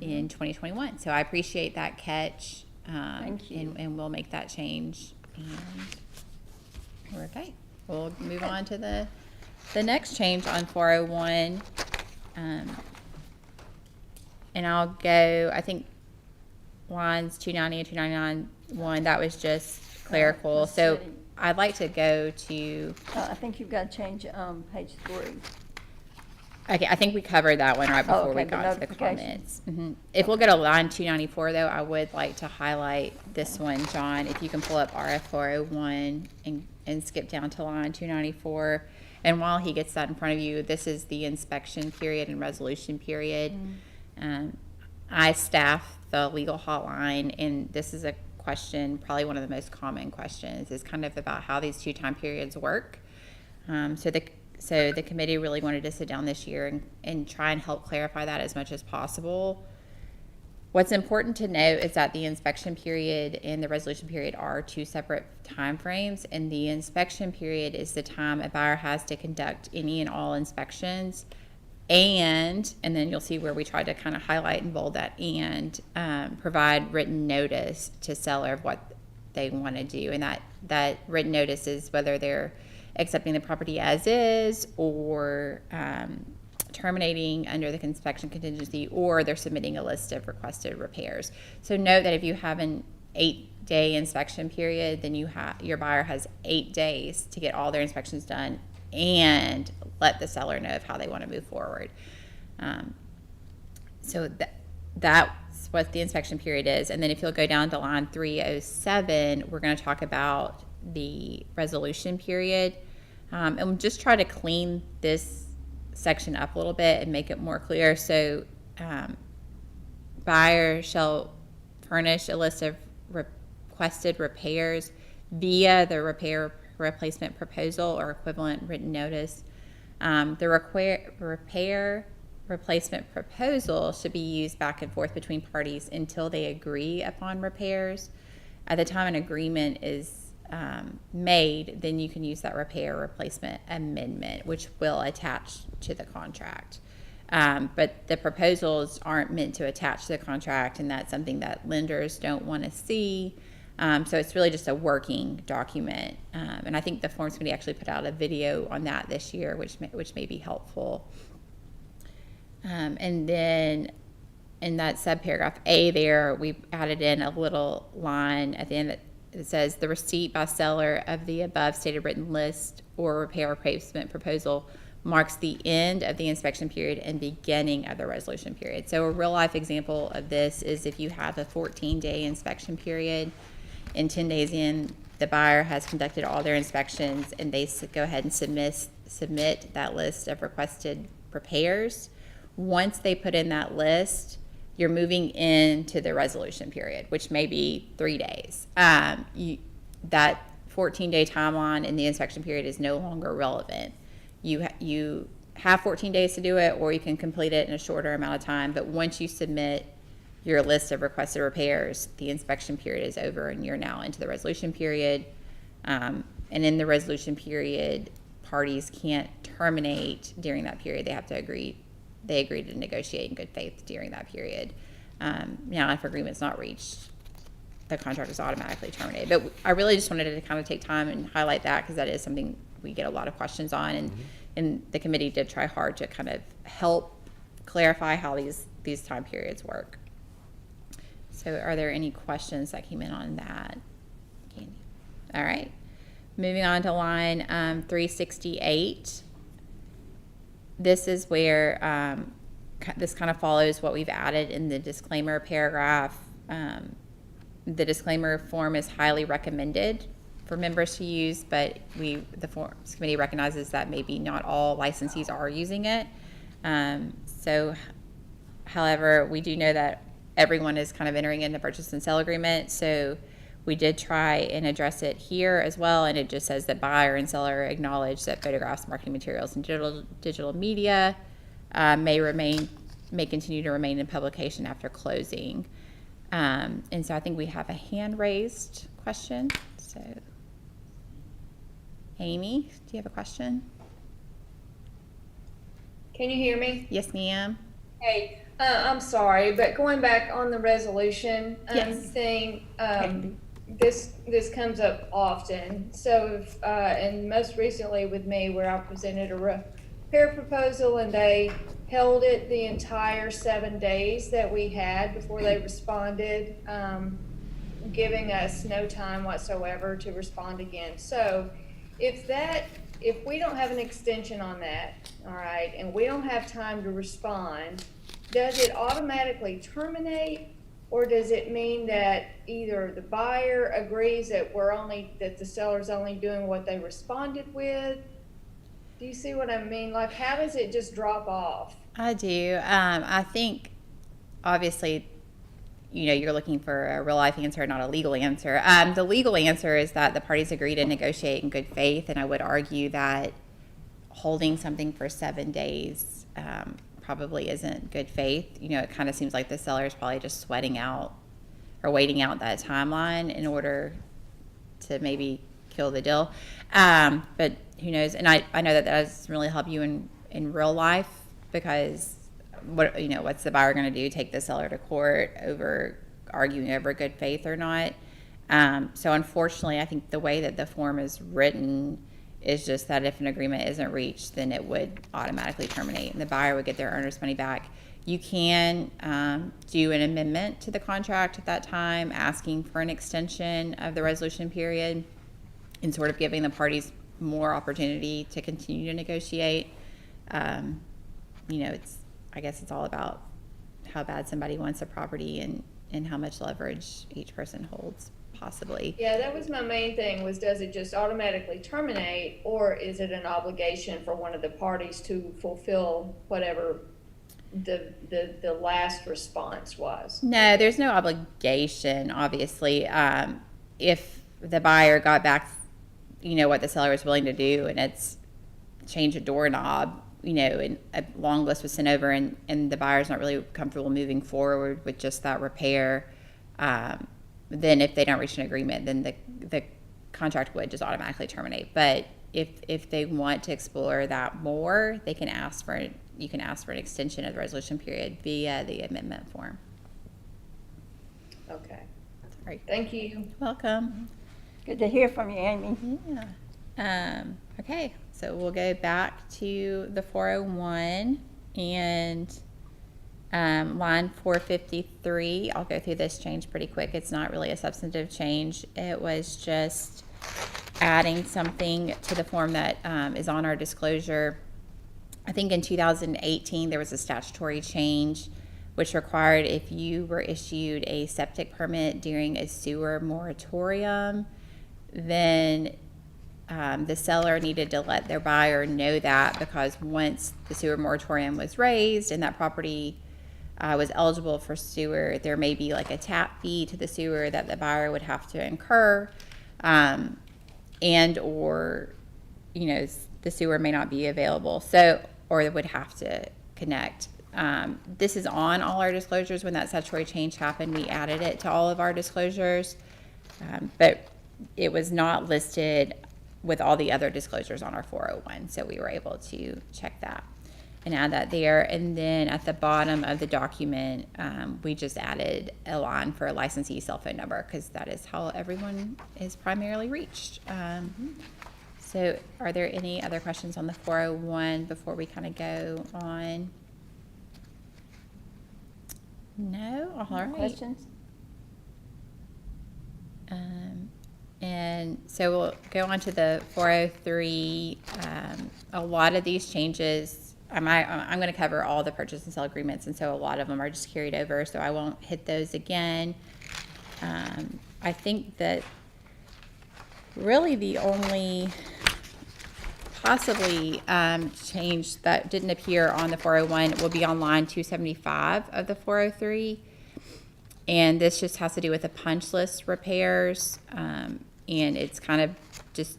in 2021. So I appreciate that catch. Thank you. And we'll make that change, and we're okay. We'll move on to the next change on 401. And I'll go, I think, lines 290 and 291, that was just clerical. So I'd like to go to... I think you've got to change page 3. Okay, I think we covered that one right before we got to the comments. If we'll go to line 294, though, I would like to highlight this one, John. If you can pull up RF 401 and skip down to line 294. And while he gets that in front of you, this is the inspection period and resolution period. I staff the legal hotline, and this is a question, probably one of the most common questions, is kind of about how these 2 time periods work. So the committee really wanted to sit down this year and try and help clarify that as much as possible. What's important to note is that the inspection period and the resolution period are 2 separate time frames, and the inspection period is the time a buyer has to conduct any and all inspections, and then you'll see where we tried to kind of highlight and bold that, and provide written notice to seller of what they want to do. And that written notice is whether they're accepting the property as is, or terminating under the inspection contingency, or they're submitting a list of requested repairs. So note that if you have an 8-day inspection period, then your buyer has 8 days to get all their inspections done and let the seller know of how they want to move forward. So that's what the inspection period is. And then if you'll go down to line 307, we're going to talk about the resolution period. And we'll just try to clean this section up a little bit and make it more clear. So buyer shall furnish a list of requested repairs via the repair replacement proposal or equivalent written notice. The repair replacement proposal should be used back and forth between parties until they agree upon repairs. At the time an agreement is made, then you can use that repair replacement amendment, which will attach to the contract. But the proposals aren't meant to attach to the contract, and that's something that lenders don't want to see. So it's really just a working document. And I think the Forms Committee actually put out a video on that this year, which may be helpful. And then in that subparagraph A there, we added in a little line at the end that it says the receipt by seller of the above stated written list or repair replacement proposal marks the end of the inspection period and beginning of the resolution period. So a real life example of this is if you have a 14-day inspection period and 10 days in, the buyer has conducted all their inspections and they go ahead and submit that list of requested repairs. Once they put in that list, you're moving into the resolution period, which may be 3 days. That 14-day timeline in the inspection period is no longer relevant. You have 14 days to do it, or you can complete it in a shorter amount of time. But once you submit your list of requested repairs, the inspection period is over and you're now into the resolution period. And in the resolution period, parties can't terminate during that period. They have to agree. They agree to negotiate in good faith during that period. Now, if agreement's not reached, the contract is automatically terminated. But I really just wanted to kind of take time and highlight that because that is something we get a lot of questions on, and the committee did try hard to kind of help clarify how these time periods work. So are there any questions that came in on that, Candy? All right. Moving on to line 368. This is where this kind of follows what we've added in the disclaimer paragraph. The disclaimer form is highly recommended for members to use, but the Forms Committee recognizes that maybe not all licensees are using it. So, however, we do know that everyone is kind of entering into purchase and sale agreement, so we did try and address it here as well, and it just says that buyer and seller acknowledge that photographs, marketing materials, and digital media may continue to remain in publication after closing. And so I think we have a hand raised question. So, Amy, do you have a question? Can you hear me? Yes, ma'am. Hey, I'm sorry, but going back on the resolution Yes. thing, this comes up often. So, and most recently with me, where I presented a repair proposal and they held it the entire 7 days that we had before they responded, giving us no time whatsoever to respond again. So, if we don't have an extension on that, all right, and we don't have time to respond, does it automatically terminate, or does it mean that either the buyer agrees that that the seller's only doing what they responded with? Do you see what I mean? Like, how does it just drop off? I do. I think, obviously, you're looking for a real life answer, not a legal answer. The legal answer is that the parties agree to negotiate in good faith, and I would argue that holding something for 7 days probably isn't good faith. It kind of seems like the seller is probably just sweating out or waiting out that timeline in order to maybe kill the deal. But who knows? And I know that doesn't really help you in real life, because what's the buyer going to do? Take the seller to court over arguing over good faith or not? So unfortunately, I think the way that the form is written is just that if an agreement isn't reached, then it would automatically terminate and the buyer would get their earnest money back. You can do an amendment to the contract at that time, asking for an extension of the resolution period and sort of giving the parties more opportunity to continue to negotiate. I guess it's all about how bad somebody wants a property and how much leverage each person holds, possibly. Yeah, that was my main thing, was does it just automatically terminate, or is it an obligation for one of the parties to fulfill whatever the last response was? No, there's no obligation, obviously. If the buyer got back, what the seller was willing to do, and it's change a doorknob, and a long list was sent over, and the buyer's not really comfortable moving forward with just that repair, then if they don't reach an agreement, then the contract would just automatically terminate. But if they want to explore that more, you can ask for an extension of the resolution period via the amendment form. Okay, Sorry. thank you. Welcome. Good to hear from you, Amy. Yeah. Okay, so we'll go back to the 401 and line 453. I'll go through this change pretty quick. It's not really a substantive change. It was just adding something to the form that is on our disclosure. I think in 2018 there was a statutory change which required, if you were issued a septic permit during a sewer moratorium, then the seller needed to let their buyer know that, because once the sewer moratorium was raised and that property was eligible for sewer, there may be like a tap fee to the sewer that the buyer would have to incur, and or the sewer may not be available, or they would have to connect. This is on all our disclosures. When that statutory change happened, we added it to all of our disclosures, but it was not listed with all the other disclosures on our 401, so we were able to check that and add that there. And then at the bottom of the document, we just added a line for a licensee cell phone number, because that is how everyone is primarily reached. So are there any other questions on the 401 before we kind of go on? No? All right. Questions? And so we'll go on to the 403. A lot of these changes, I'm going to cover all the purchase and sale agreements, and so a lot of them are just carried over, so I won't hit those again. I think that really the only possibly change that didn't appear on the 401 will be on line 275 of the 403. And this just has to do with the punch list repairs. And it's kind of just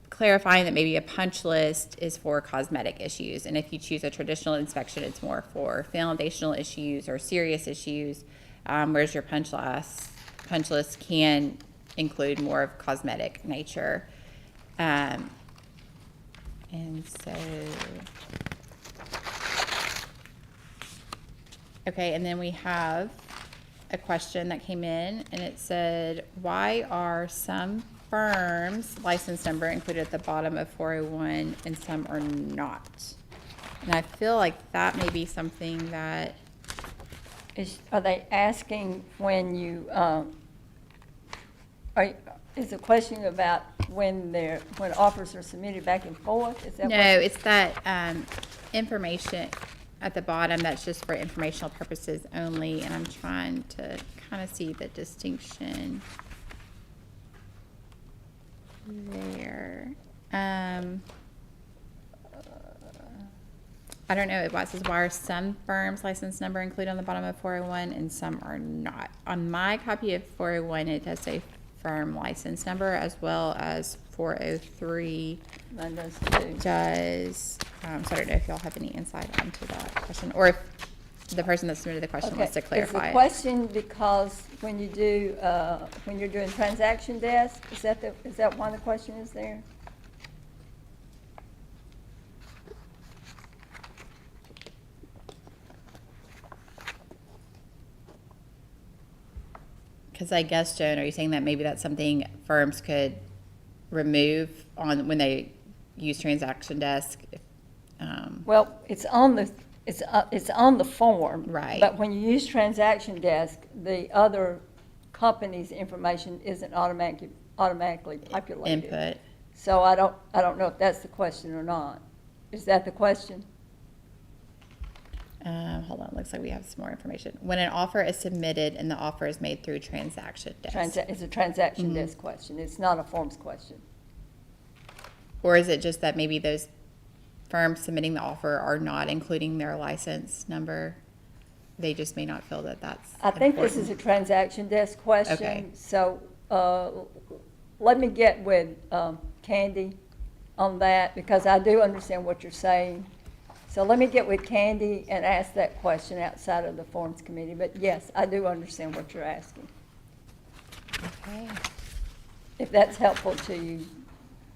clarifying that maybe a punch list is for cosmetic issues. And if you choose a traditional inspection, it's more for foundational issues or serious issues, whereas your punch list can include more of cosmetic nature. And so, okay, and then we have a question that came in, and it said, why are some firms' license number included at the bottom of 401 and some are not? And I feel like that may be something that Are they asking when you, is the question about when offers are submitted back and forth? Is that no, what? it's that information at the bottom that's just for informational purposes only, and I'm trying to kind of see the distinction there. I don't know why it says, why are some firms' license number included on the bottom of 401 and some are not. On my copy of 401, it does say firm license number, as well as 403 Mine does too. does. So I don't know if y'all have any insight onto that question, or if the person that submitted the question wants to clarify Is the it. question because when you do, when you're doing transaction desk, is that why the question is there? Because I guess, Joan, are you saying that maybe that's something firms could remove on when they use transaction desk? Well, it's on it's on the form. Right. But when you use transaction desk, the other company's information isn't automatically populated. Input. So I don't know if that's the question or not. Is that the question? Hold on, looks like we have some more information. When an offer is submitted and the offer is made through transaction desk. It's a transaction desk question. It's not a forms question. Or is it just that maybe those firms submitting the offer are not including their license number? They just may not feel that that's I think this is a important. transaction desk question. Okay. So let me get with Candy on that, because I do understand what you're saying. So let me get with Candy and ask that question outside of the Forms Committee. But yes, I do understand what you're asking. Okay. If that's helpful to you,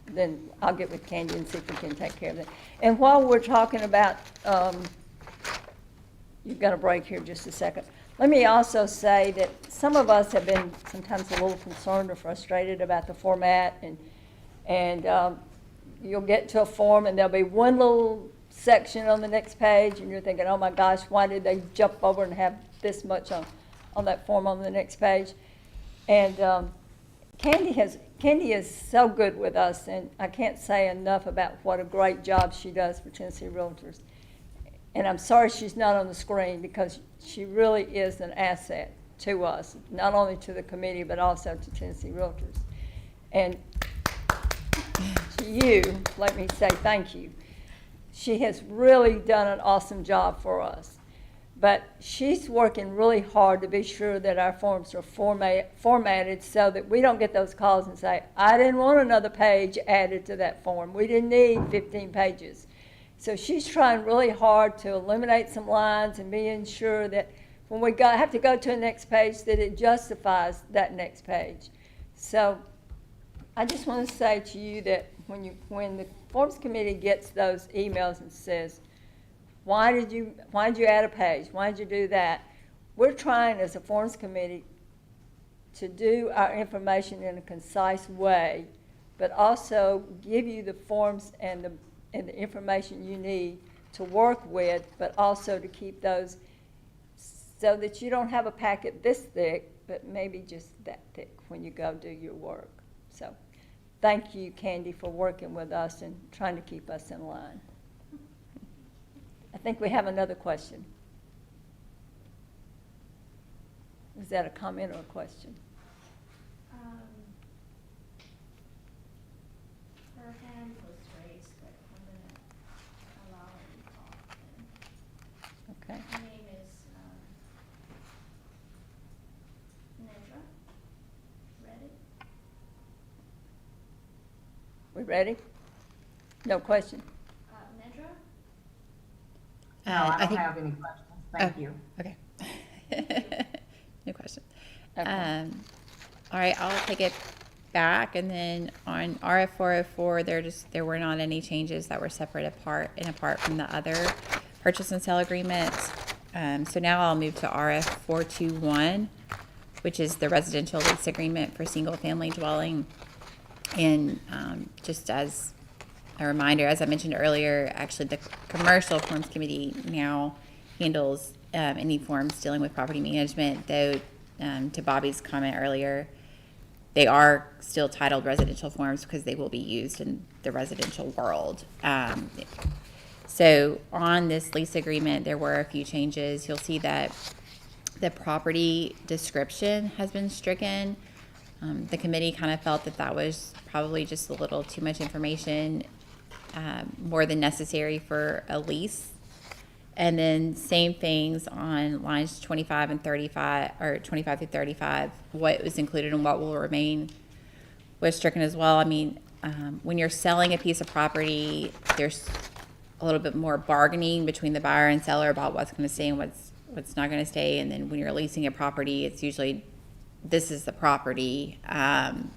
then I'll get with Candy and see if we can take care of that. And while we're talking about, you've got a break here just a second. Let me also say that some of us have been sometimes a little concerned or frustrated about the format, and you'll get to a form and there'll be one little section on the next page and you're thinking, oh my gosh, why did they jump over and have this much on that form on the next page? And Candy is so good with us, and I can't say enough about what a great job she does for Tennessee Realtors. And I'm sorry she's not on the screen, because she really is an asset to us, not only to the committee, but also to Tennessee Realtors. And to you, let me say thank you. She has really done an awesome job for us. But she's working really hard to be sure that our forms are formatted so that we don't get those calls and say, I didn't want another page added to that form. We didn't need 15 pages. So she's trying really hard to eliminate some lines and being sure that when we have to go to the next page, that it justifies that next page. So I just want to say to you that when the Forms Committee gets those emails and says, why did you add a page? Why did you do that? We're trying as a Forms Committee to do our information in a concise way, but also give you the forms and the information you need to work with, but also to keep those so that you don't have a packet this thick, but maybe just that thick when you go do your work. So thank you, Candy, for working with us and trying to keep us in line. I think we have another question. Is that a comment or a question? Her hand was raised, but I'm gonna allow her to talk then. Okay. Her name is, Nedra. Ready? We ready? No question? Nedra? No, I I don't think- have any questions. Thank you. Okay. No question. Okay. All right, I'll take it back, and then on RF 404, there were not any changes that were separate apart from the other purchase and sale agreements. So now I'll move to RF 421, which is the residential lease agreement for single-family dwelling. And just as a reminder, as I mentioned earlier, actually the Commercial Forms Committee now handles any forms dealing with property management, though to Bobby's comment earlier, they are still titled residential forms because they will be used in the residential world. So on this lease agreement, there were a few changes. You'll see that the property description has been stricken. The committee kind of felt that was probably just a little too much information, more than necessary for a lease. And then same things on lines 25 and 35, or 25 through 35, what was included and what will remain was stricken as well. I mean, when you're selling a piece of property, there's a little bit more bargaining between the buyer and seller about what's going to stay and what's not going to stay. And then when you're leasing a property, it's usually, this is the property. And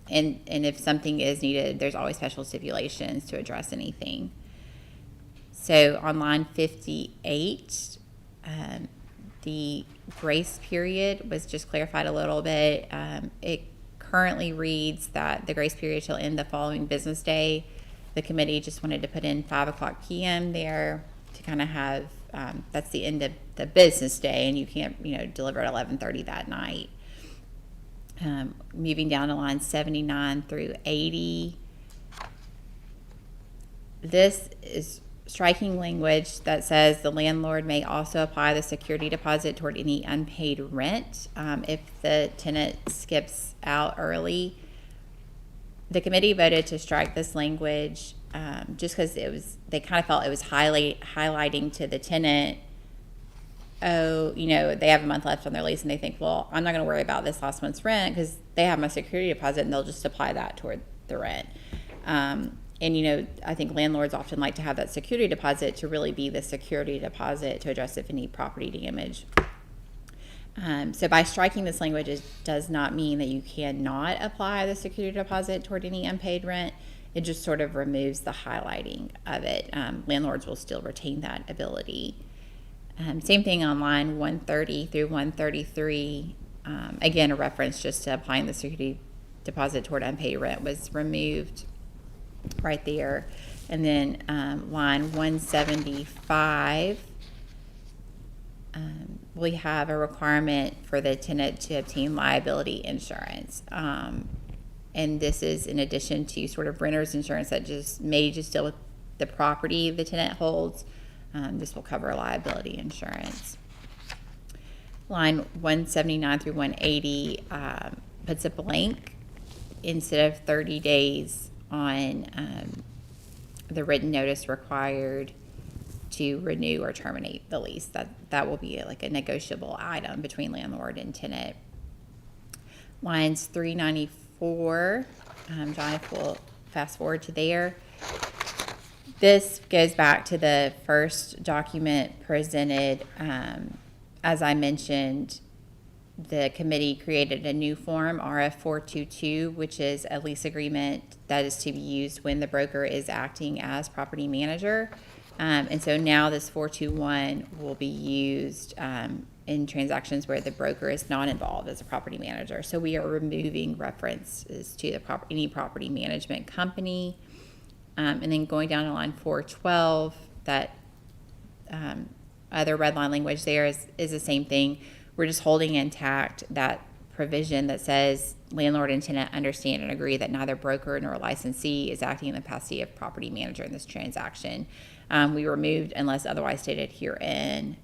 if something is needed, there's always special stipulations to address anything. So on line 58, the grace period was just clarified a little bit. It currently reads that the grace period shall end the following business day. The committee just wanted to put in 5:00 p.m. there to kind of have that's the end of the business day, and you can't, deliver at 11:30 that night. Moving down to line 79 through 80. This is striking language that says the landlord may also apply the security deposit toward any unpaid rent if the tenant skips out early. The committee voted to strike this language just because they kind of felt it was highlighting to the tenant, they have a month left on their lease and they think, well, I'm not going to worry about this last month's rent because they have my security deposit and they'll just apply that toward the rent. I think landlords often like to have that security deposit to really be the security deposit to address if any property damage. So by striking this language, it does not mean that you cannot apply the security deposit toward any unpaid rent. It just sort of removes the highlighting of it. Landlords will still retain that ability. Same thing on line 130 through 133. Again, a reference just to applying the security deposit toward unpaid rent was removed right there. And then line 175, we have a requirement for the tenant to obtain liability insurance. And this is in addition to sort of renter's insurance that may deal with the property the tenant holds. This will cover liability insurance. Line 179 through 180 puts a blank instead of 30 days on the written notice required to renew or terminate the lease. That will be like a negotiable item between landlord and tenant. Lines 394, John, if we'll fast forward to there. This goes back to the first document presented. As I mentioned, the committee created a new form, RF422, which is a lease agreement that is to be used when the broker is acting as property manager. And so now this 421 will be used in transactions where the broker is not involved as a property manager. So we are removing references to any property management company. And then going down to line 412, that other red line language there is the same thing. We're just holding intact that provision that says landlord and tenant understand and agree that neither broker nor licensee is acting in the capacity of property manager in this transaction. We removed unless otherwise stated herein,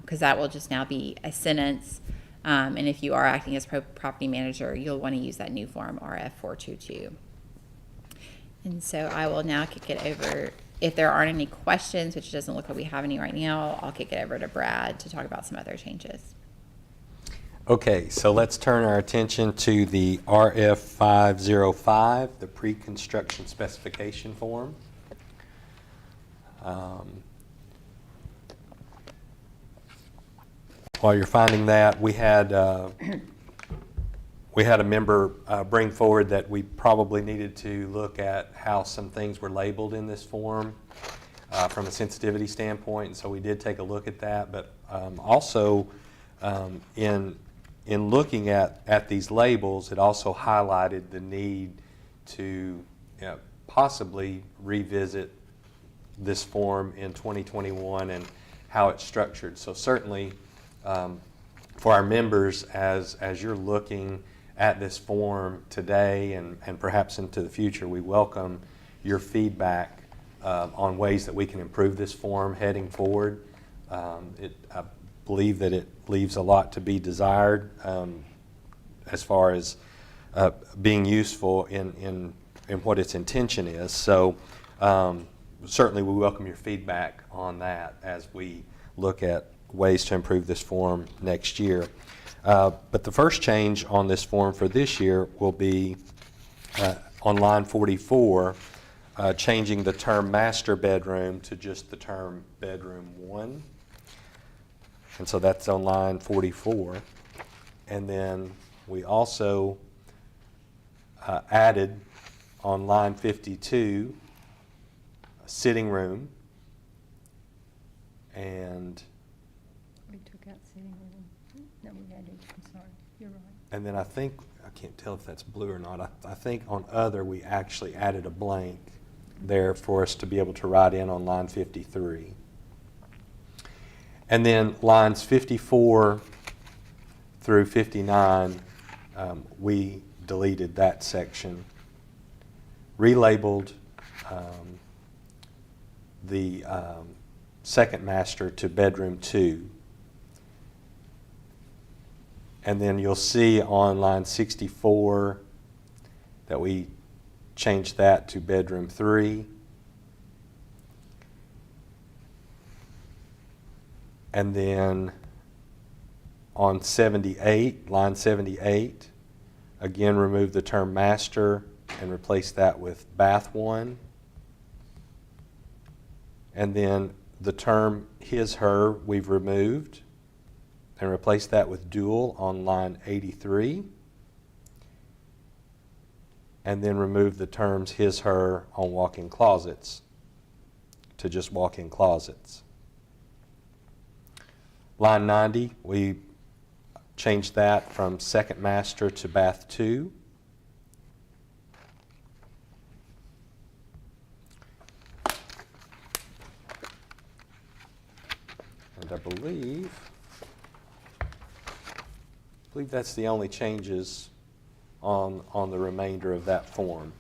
because that will just now be a sentence. And if you are acting as property manager, you'll want to use that new form, RF422. And so I will now kick it over. If there aren't any questions, which doesn't look like we have any right now, I'll kick it over to Brad to talk about some other changes. Okay, so let's turn our attention to the RF505, the pre-construction specification form. While you're finding that, we had a member bring forward that we probably needed to look at how some things were labeled in this form from a sensitivity standpoint, and so we did take a look at that. But also, in looking at these labels, it also highlighted the need to possibly revisit this form in 2021 and how it's structured. So certainly, for our members, as you're looking at this form today and perhaps into the future, we welcome your feedback on ways that we can improve this form heading forward. I believe that it leaves a lot to be desired as far as being useful in what its intention is. So certainly we welcome your feedback on that as we look at ways to improve this form next year. But the first change on this form for this year will be on line 44, changing the term master bedroom to just the term bedroom 1. And so that's on line 44. And then we also added on line 52 a sitting room, and We took out sitting room. No, we added, I'm sorry, you're right. and then I can't tell if that's blue or not. I think on other we actually added a blank there for us to be able to write in on line 53. And then lines 54 through 59, we deleted that section, relabeled the second master to bedroom 2. And then you'll see on line 64 that we changed that to bedroom 3. And then on 78, line 78, again remove the term master and replace that with bath 1. And then the term his, her, we've removed and replaced that with dual on line 83. And then remove the terms his, her on walk-in closets to just walk-in closets. Line 90, we changed that from second master to bath 2. And I believe that's the only changes on the remainder of that form.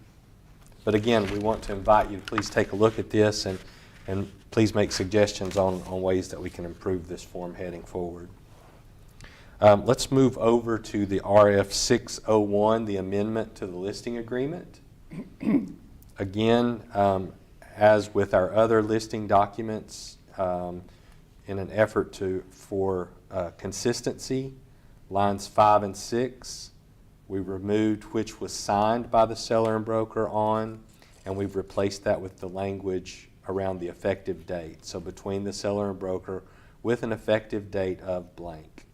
But again, we want to invite you to please take a look at this and please make suggestions on ways that we can improve this form heading forward. Let's move over to the RF 601, the amendment to the listing agreement. Again, as with our other listing documents, in an effort for consistency, lines 5 and 6, we removed which was signed by the seller and broker on, and we've replaced that with the language around the effective date. So between the seller and broker with an effective date of blank.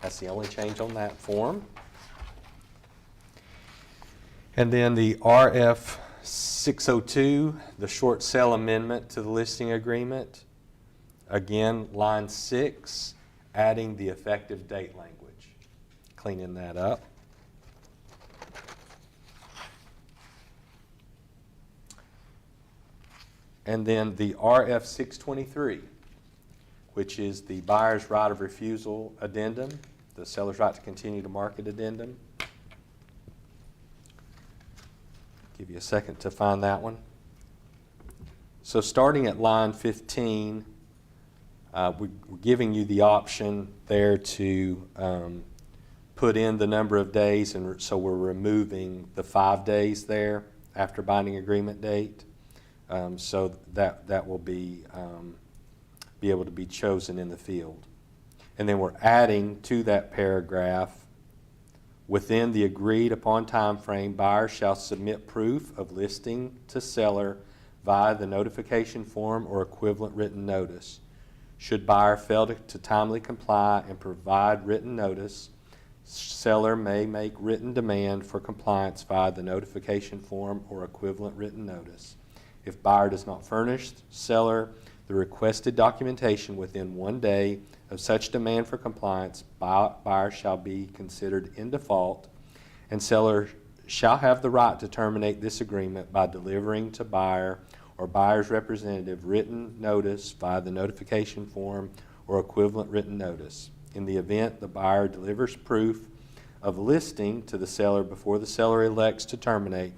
That's the only change on that form. And then the RF 602, the short sale amendment to the listing agreement. Again, line 6, adding the effective date language. Cleaning that up. And then the RF 623, which is the buyer's right of refusal addendum, the seller's right to continue to market addendum. Give you a second to find that one. So starting at line 15, we're giving you the option there to put in the number of days, and so we're removing the 5 days there after binding agreement date. So that will be able to be chosen in the field. And then we're adding to that paragraph, within the agreed upon time frame, buyer shall submit proof of listing to seller via the notification form or equivalent written notice. Should buyer fail to timely comply and provide written notice, seller may make written demand for compliance via the notification form or equivalent written notice. If buyer does not furnish seller the requested documentation within 1 day of such demand for compliance, buyer shall be considered in default, and seller shall have the right to terminate this agreement by delivering to buyer or buyer's representative written notice via the notification form or equivalent written notice. In the event the buyer delivers proof of listing to the seller before the seller elects to terminate,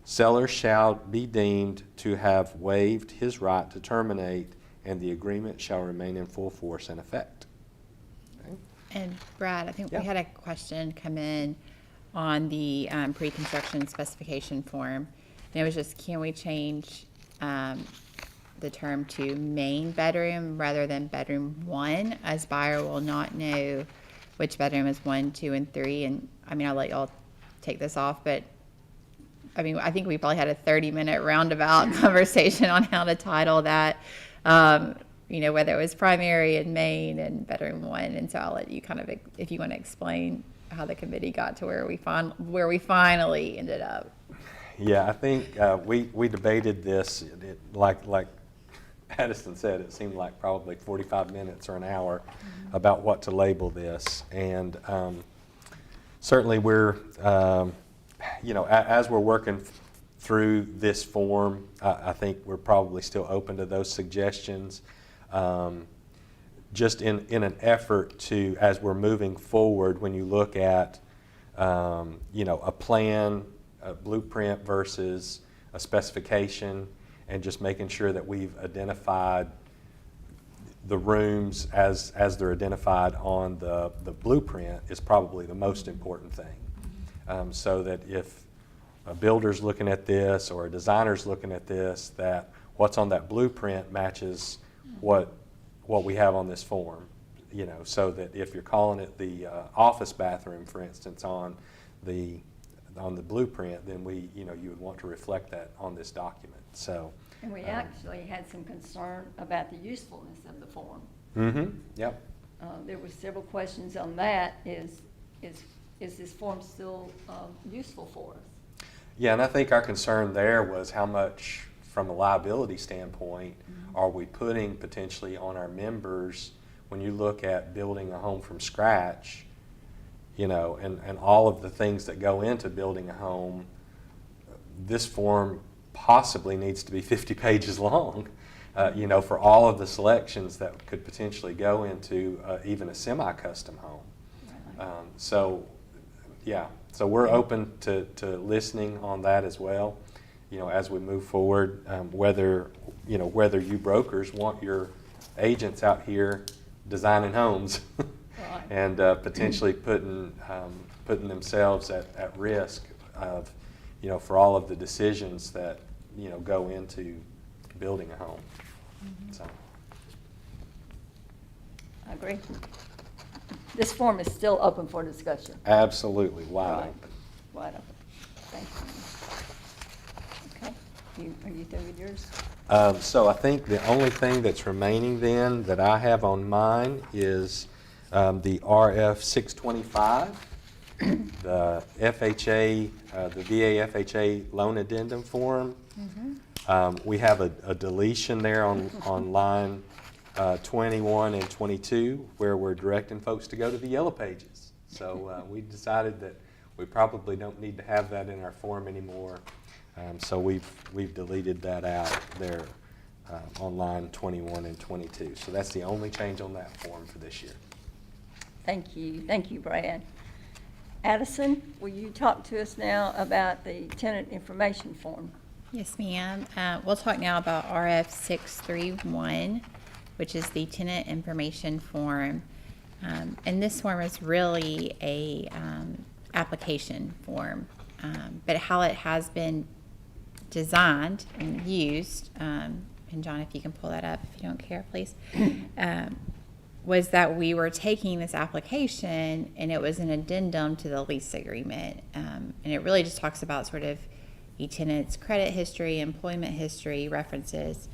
seller shall be deemed to have waived his right to terminate, and the agreement shall remain in full force and effect. Okay. And Brad, I think Yeah. we had a question come in on the pre-construction specification form. And it was just, can we change the term to main bedroom rather than bedroom 1, as buyer will not know which bedroom is 1, 2, and 3. And I mean, I'll let y'all take this off, but I mean, I think we probably had a 30-minute roundabout conversation on how to title that, you know, whether it was primary and main and bedroom 1. And so I'll let you kind of, if you want to explain how the committee got to where we finally ended up. Yeah, I think we debated this, like Addison said, it seemed like probably 45 minutes or an hour about what to label this. And certainly we're, you know, as we're working through this form. I think we're probably still open to those suggestions. Just in an effort to, as we're moving forward, when you look at a plan, a blueprint versus a specification, and just making sure that we've identified the rooms as they're identified on the blueprint is probably the most important thing. So that if a builder's looking at this or a designer's looking at this, that what's on that blueprint matches what we have on this form. So that if you're calling it the office bathroom, for instance, on the blueprint, then you would want to reflect that on this document. So. And we actually had some concern about the usefulness of the form. Mm-hmm. Yep. There were several questions on that. Is this form still useful for us? Yeah, and I think our concern there was how much, from a liability standpoint, are we putting potentially on our members when you look at building a home from scratch, and all of the things that go into building a home. This form possibly needs to be 50 pages long, for all of the selections that could potentially go into even a semi-custom home. So we're open to listening on that as well, as we move forward, whether you brokers want your agents out here designing homes and potentially putting themselves at risk of, for all of the decisions that, go into building a home. So. I agree. This form is still open for discussion. Absolutely, wide Right. open. Wide open. Thank you. Okay, are you through with yours? So I think the only thing that's remaining then that I have on mine is the RF 625, the FHA, the VA FHA loan addendum form. We have a deletion there on line 21 and 22 where we're directing folks to go to the yellow pages. So we decided that we probably don't need to have that in our form anymore. So we've deleted that out there on line 21 and 22. So that's the only change on that form for this year. Thank you, Brad. Addison, will you talk to us now about the tenant information form? Yes, ma'am. We'll talk now about RF 631, which is the tenant information form. And this form is really a application form, but how it has been designed and used, and John, if you can pull that up if you don't care, please, was that we were taking this application and it was an addendum to the lease agreement. And it really just talks about sort of a tenant's credit history, employment history, references.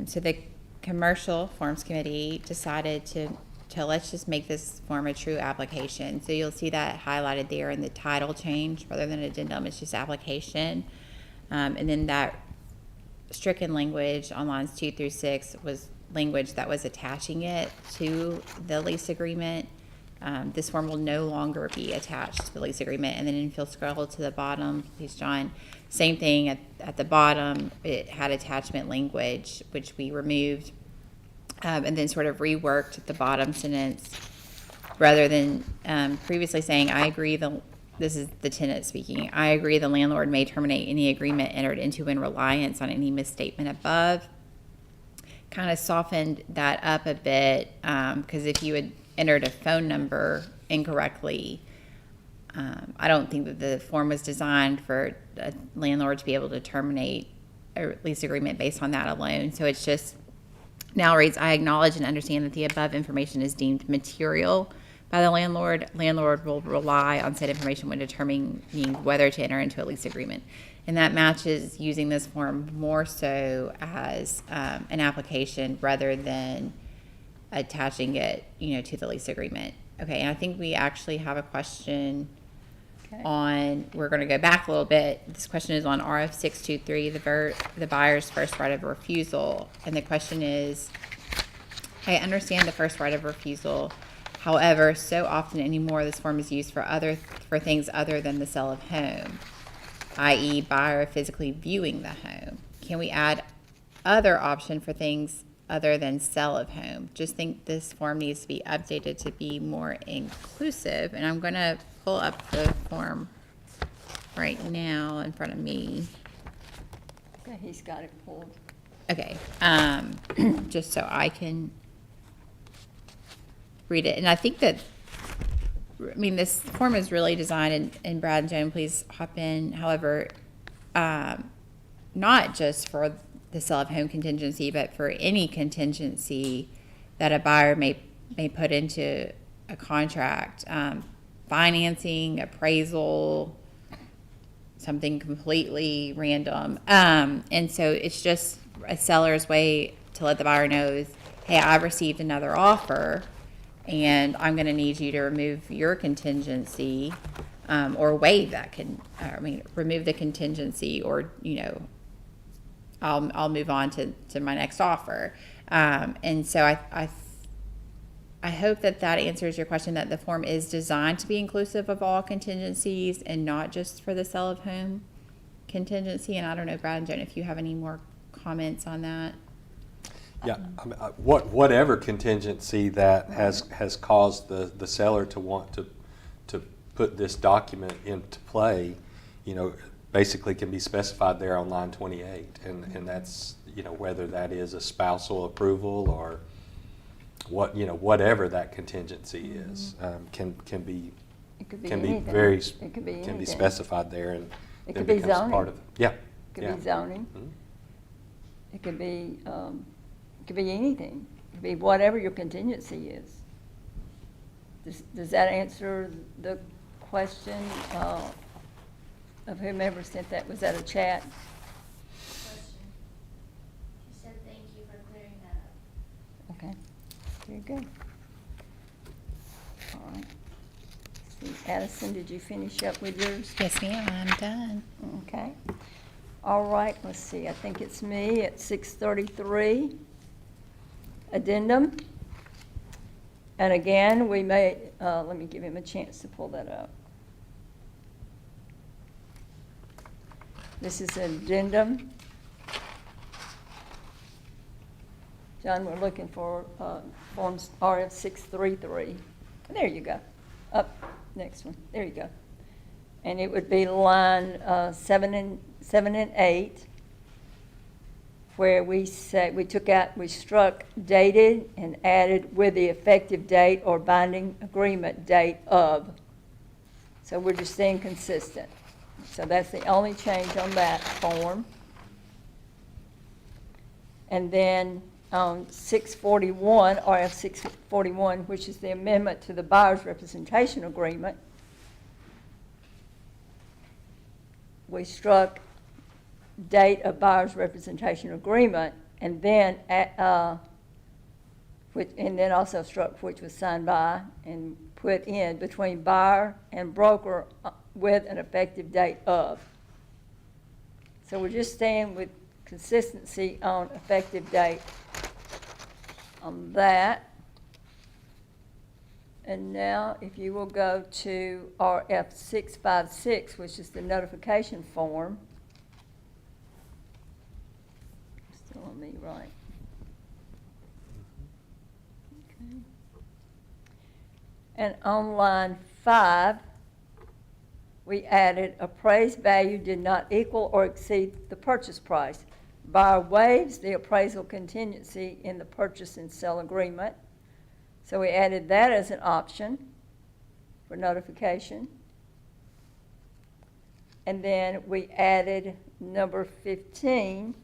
So the Commercial Forms Committee decided to let's just make this form a true application. So you'll see that highlighted there in the title change. Rather than addendum, it's just application. And then that stricken language on lines 2 through 6 was language that was attaching it to the lease agreement. This form will no longer be attached to the lease agreement. And then if you'll scroll to the bottom, please, John, same thing at the bottom. It had attachment language, which we removed, and then sort of reworked the bottom sentence. Rather than previously saying, I agree, this is the tenant speaking, I agree the landlord may terminate any agreement entered into in reliance on any misstatement above. Kind of softened that up a bit, because if you had entered a phone number incorrectly, I don't think that the form was designed for a landlord to be able to terminate a lease agreement based on that alone. So it's just now reads, I acknowledge and understand that the above information is deemed material by the landlord. Landlord will rely on said information when determining whether to enter into a lease agreement. And that matches using this form more so as an application rather than attaching it, to the lease agreement. Okay, and I think we actually have a question on, we're going to go back a little bit. This question is on RF 623, the buyer's first right of refusal. And the question is, I understand the first right of refusal. However, so often anymore, this form is used for things other than the sale of home. i.e. buyer physically viewing the home? Can we add other option for things other than sale of home? Just think this form needs to be updated to be more inclusive. And I'm going to pull up the form right now in front of me. Okay, he's got it pulled. Okay, just so I can read it. And I think that, I mean, this form is really designed, and Brad and Joan, please hop in. However, not just for the sale of home contingency, but for any contingency that a buyer may put into a contract, financing, appraisal, something completely random. And so it's just a seller's way to let the buyer know, hey, I've received another offer, and I'm going to need you to remove your contingency, or waive that remove the contingency, or, you know, I'll move on to my next offer. And so I hope that answers your question, that the form is designed to be inclusive of all contingencies and not just for the sale of home contingency. And I don't know, Brad and Joan, if you have any more comments on that. Yeah, I mean, whatever contingency that has caused the seller to want to put this document into play, you know, basically can be specified there on line 28, and that's, you know, whether that is a spousal approval or what, you know, whatever that contingency is, can be It could be can be anything. very It could be can be anything. specified there, and It then could be becomes zoning. part of it. Yeah, It could yeah. be zoning. Mhm. It could be anything. It could be whatever your contingency is. Does that answer the question of whomever sent that? Was that a chat? Question. She said thank you for clearing that up. Okay, very good. All right. See, Addison, did you finish up with yours? Yes, ma'am, I'm done. Okay. All right, let's see, I think it's me at 6:33. Addendum. And again, we may, let me give him a chance to pull that up. This is an addendum. John, we're looking for forms RF 633. There you go. Up, next one. There you go. And it would be line 7 and 8, where we said, we struck dated and added with the effective date or binding agreement date of. So we're just staying consistent. So that's the only change on that form. And then on 641, RF 641, which is the amendment to the buyer's representation agreement, we struck date of buyer's representation agreement, and then also struck which was signed by, and put in between buyer and broker with an effective date of. So we're just staying with consistency on effective date on that. And now, if you will go to RF 656, which is the notification form. Still on me, right? Okay. And on line 5, we added appraised value did not equal or exceed the purchase price. Buyer waives the appraisal contingency in the purchase and sale agreement. So we added that as an option for notification. And then we added number 15,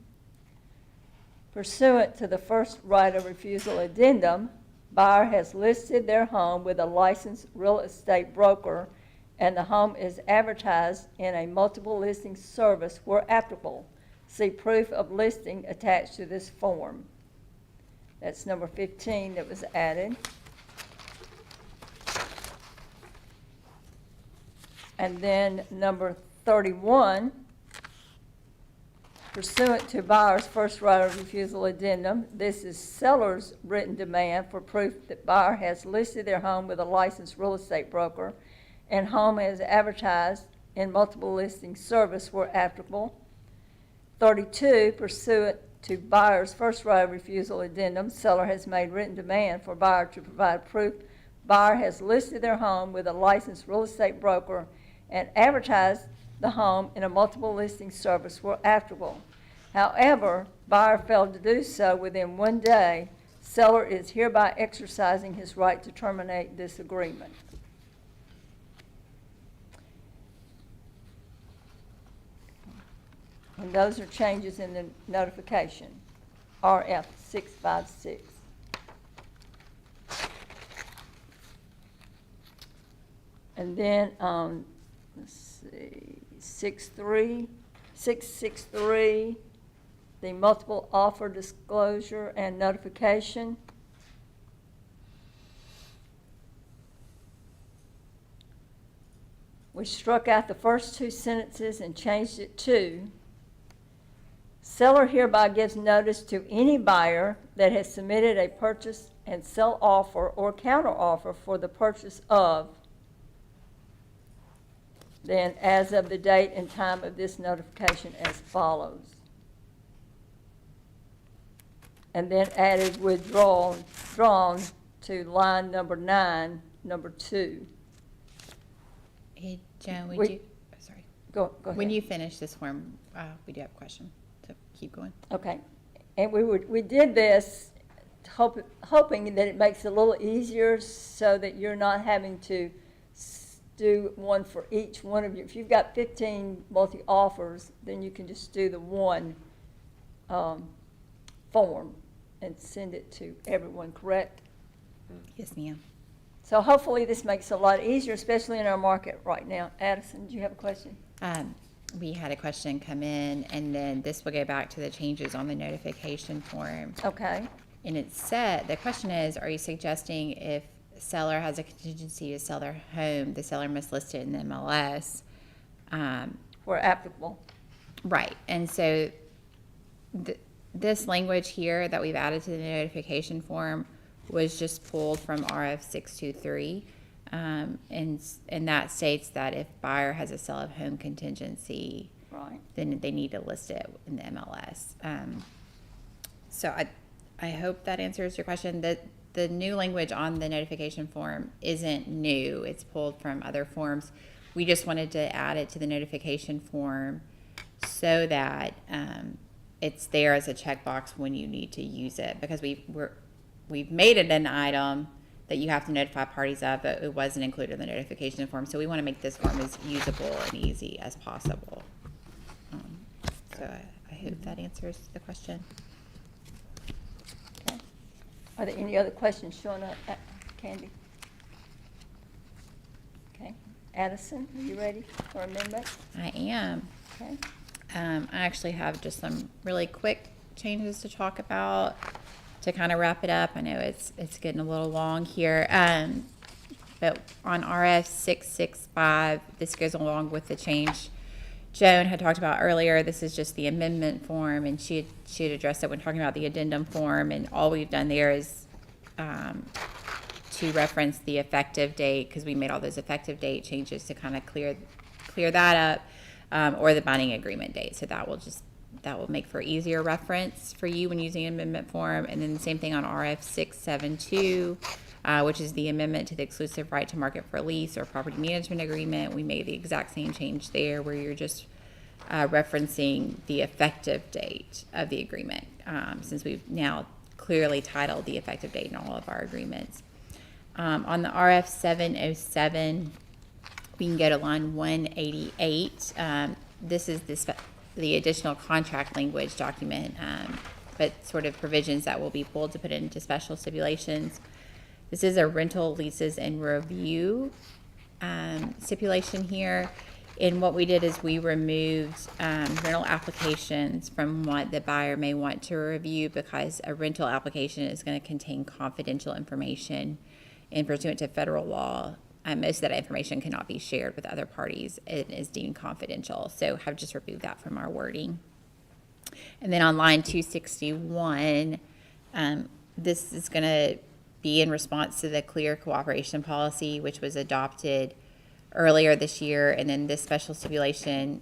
pursuant to the first right of refusal addendum, buyer has listed their home with a licensed real estate broker, and the home is advertised in a multiple listing service where applicable. See proof of listing attached to this form. That's number 15 that was added. And then number 31, pursuant to buyer's first right of refusal addendum, this is seller's written demand for proof that buyer has listed their home with a licensed real estate broker, and home is advertised in multiple listing service where applicable. 32, pursuant to buyer's first right of refusal addendum, seller has made written demand for buyer to provide proof buyer has listed their home with a licensed real estate broker and advertised the home in a multiple listing service where applicable. However, buyer failed to do so within 1 day. Seller is hereby exercising his right to terminate this agreement. And those are changes in the notification, RF 656. And then, let's see, 663, the multiple offer disclosure and notification. We struck out the first 2 sentences and changed it to, seller hereby gives notice to any buyer that has submitted a purchase and sell offer or counteroffer for the purchase of, then as of the date and time of this notification as follows. And then added withdrawn, drawn to line number 9, number 2. Hey, Joan, would We- you, oh, sorry. Go ahead. When you finish this form, we do have a question, so keep going. Okay, and we did this hoping that it makes it a little easier so that you're not having to do one for each one of you. If you've got 15 multi-offers, then you can just do the one form and send it to everyone, correct? Yes, ma'am. So hopefully this makes it a lot easier, especially in our market right now. Addison, do you have a question? We had a question come in, and then this will go back to the changes on the notification form. Okay, And it said, the question is, are you suggesting if seller has a contingency to sell their home, the seller must list it in the MLS? where applicable. Right, and so this language here that we've added to the notification form was just pulled from RF 623. And that states that if buyer has a sell of home contingency, Right. then they need to list it in the MLS. So I hope that answers your question. The new language on the notification form isn't new. It's pulled from other forms. We just wanted to add it to the notification form so that it's there as a checkbox when you need to use it, because we've made it an item that you have to notify parties of, but it wasn't included in the notification form. So we want to make this form as usable and easy as possible. So I hope that answers the question. Okay. Are there any other questions showing up, Candy? Okay. Addison, are you ready for amendment? I am. Okay. I actually have just some really quick changes to talk about to kind of wrap it up. I know it's getting a little long here. But on RF 665, this goes along with the change Joan had talked about earlier. This is just the amendment form, and she had addressed it when talking about the addendum form, and all we've done there is to reference the effective date, because we made all those effective date changes to kind of clear that up, or the binding agreement date. So that will make for easier reference for you when using an amendment form. And then the same thing on RF 672, which is the amendment to the exclusive right to market for lease or property management agreement. We made the exact same change there, where you're just referencing the effective date of the agreement, since we've now clearly titled the effective date in all of our agreements. On the RF 707, we can go to line 188. This is the additional contract language document, but sort of provisions that will be pulled to put into special stipulations. This is a rental leases and review stipulation here. And what we did is we removed rental applications from what the buyer may want to review, because a rental application is going to contain confidential information, and pursuant to federal law, most of that information cannot be shared with other parties. It is deemed confidential. So have just removed that from our wording. And then on line 261, this is going to be in response to the clear cooperation policy, which was adopted earlier this year, and then this special stipulation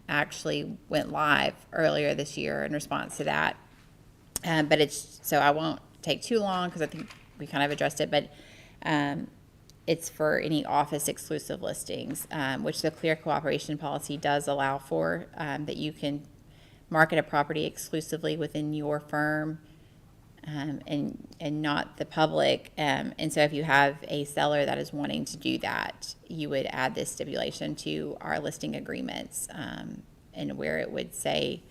actually went live earlier this year in response to that. But so I won't take too long because I think we kind of addressed it, but it's for any office exclusive listings, which the clear cooperation policy does allow for, that you can market a property exclusively within your firm, and not the public. And so if you have a seller that is wanting to do that, you would add this stipulation to our listing agreements, and where it would say,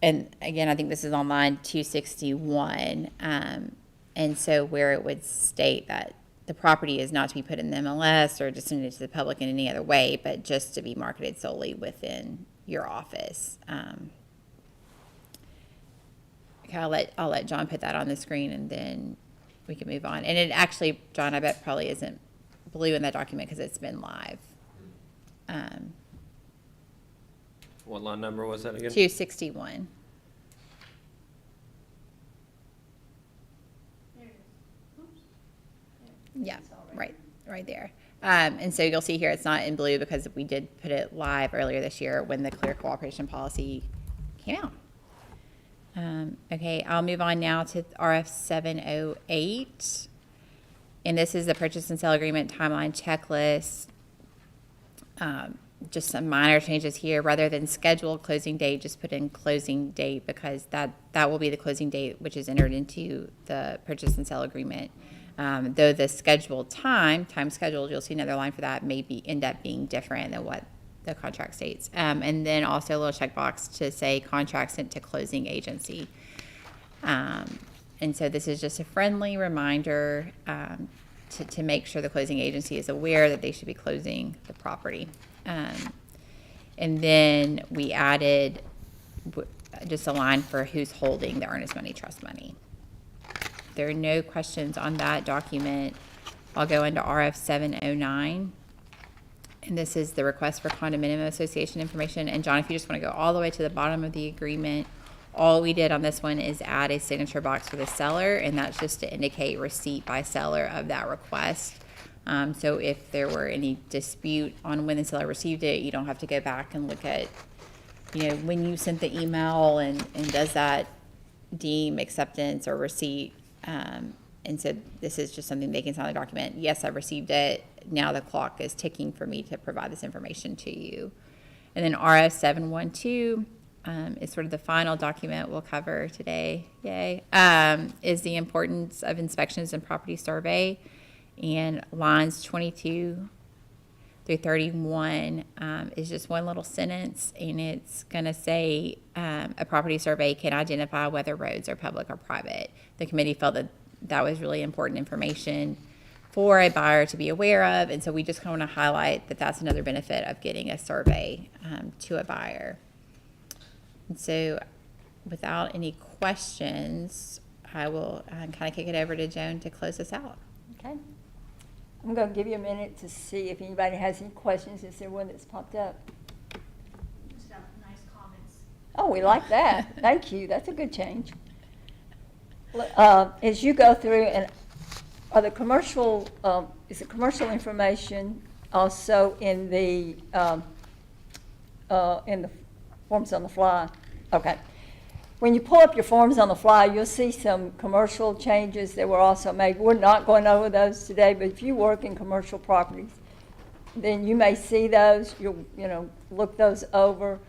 and again, I think this is on line 261, and so where it would state that the property is not to be put in the MLS or disseminated to the public in any other way, but just to be marketed solely within your office. Okay, I'll let John put that on the screen, and then we can move on. And it actually, John, I bet probably isn't blue in that document because it's been live. What line number was that again? 261. There it is. Oops. Yeah, It's all right there. And so you'll see here it's not in blue because we did put it live earlier this year when the clear cooperation policy came out. Okay, I'll move on now to RF 708. And this is the purchase and sale agreement timeline checklist. Just some minor changes here. Rather than scheduled closing date, just put in closing date because that will be the closing date which is entered into the purchase and sale agreement. Though the scheduled time scheduled, you'll see another line for that, may end up being different than what the contract states. And then also a little checkbox to say contract sent to closing agency. And so this is just a friendly reminder to make sure the closing agency is aware that they should be closing the property. And then we added just a line for who's holding the earnest money trust money. There are no questions on that document. I'll go into RF 709. And this is the request for condominium association information. And John, if you just want to go all the way to the bottom of the agreement, all we did on this one is add a signature box for the seller, and that's just to indicate receipt by seller of that request. So if there were any dispute on when the seller received it, you don't have to go back and look at, when you sent the email and does that deem acceptance or receipt. And so this is just something they can sign the document. Yes, I received it. Now the clock is ticking for me to provide this information to you. And then RF 712 is sort of the final document we'll cover today. Yay. Is the importance of inspections and property survey. And lines 22 through 31 is just one little sentence, and it's going to say a property survey can identify whether roads are public or private. The committee felt that was really important information for a buyer to be aware of, and so we just kind of want to highlight that that's another benefit of getting a survey to a buyer. And so without any questions, I will kind of kick it over to Joan to close this out. Okay. I'm going to give you a minute to see if anybody has any questions. Is there one that's popped up? Just got nice comments. Oh, we like that. Thank you. That's a good change. As you go through, and are the commercial, is the commercial information also in the forms on the fly? Okay. When you pull up your forms on the fly, you'll see some commercial changes that were also made. We're not going over those today, but if you work in commercial properties, then you may see those. You'll, look those over.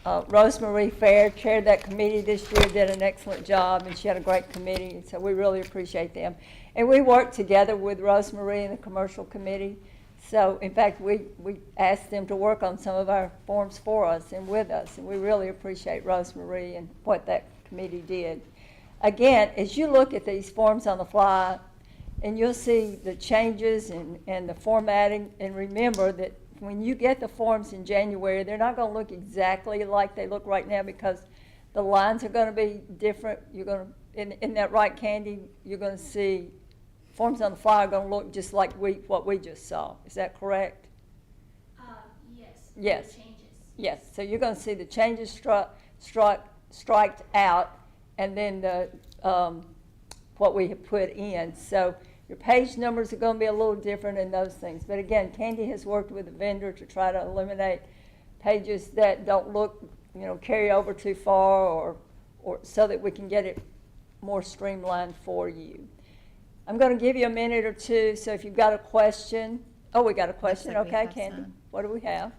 Rosemarie Fair chaired that committee this year, did an excellent job, and she had a great committee, and so we really appreciate them. And we worked together with Rosemarie and the commercial committee. So, in fact, we asked them to work on some of our forms for us and with us, and we really appreciate Rosemarie and what that committee did. Again, as you look at these forms on the fly, and you'll see the changes and the formatting, and remember that when you get the forms in January, they're not going to look exactly like they look right now because the lines are going to be different. You're going to, in that right, Candy, you're going to see forms on the fly are going to look just like what we just saw. Is that correct? Yes. Yes. The changes. Yes. So you're going to see the changes striked out, and then the what we have put in. So Your page numbers are going to be a little different in those things. But again, Candy has worked with a vendor to try to eliminate pages that don't look, carry over too far, or so that we can get it more streamlined for you. I'm going to give you a minute or two, so if you've got a question. Oh, we got a question. Looks like we Okay, have Candy. some. What do we have?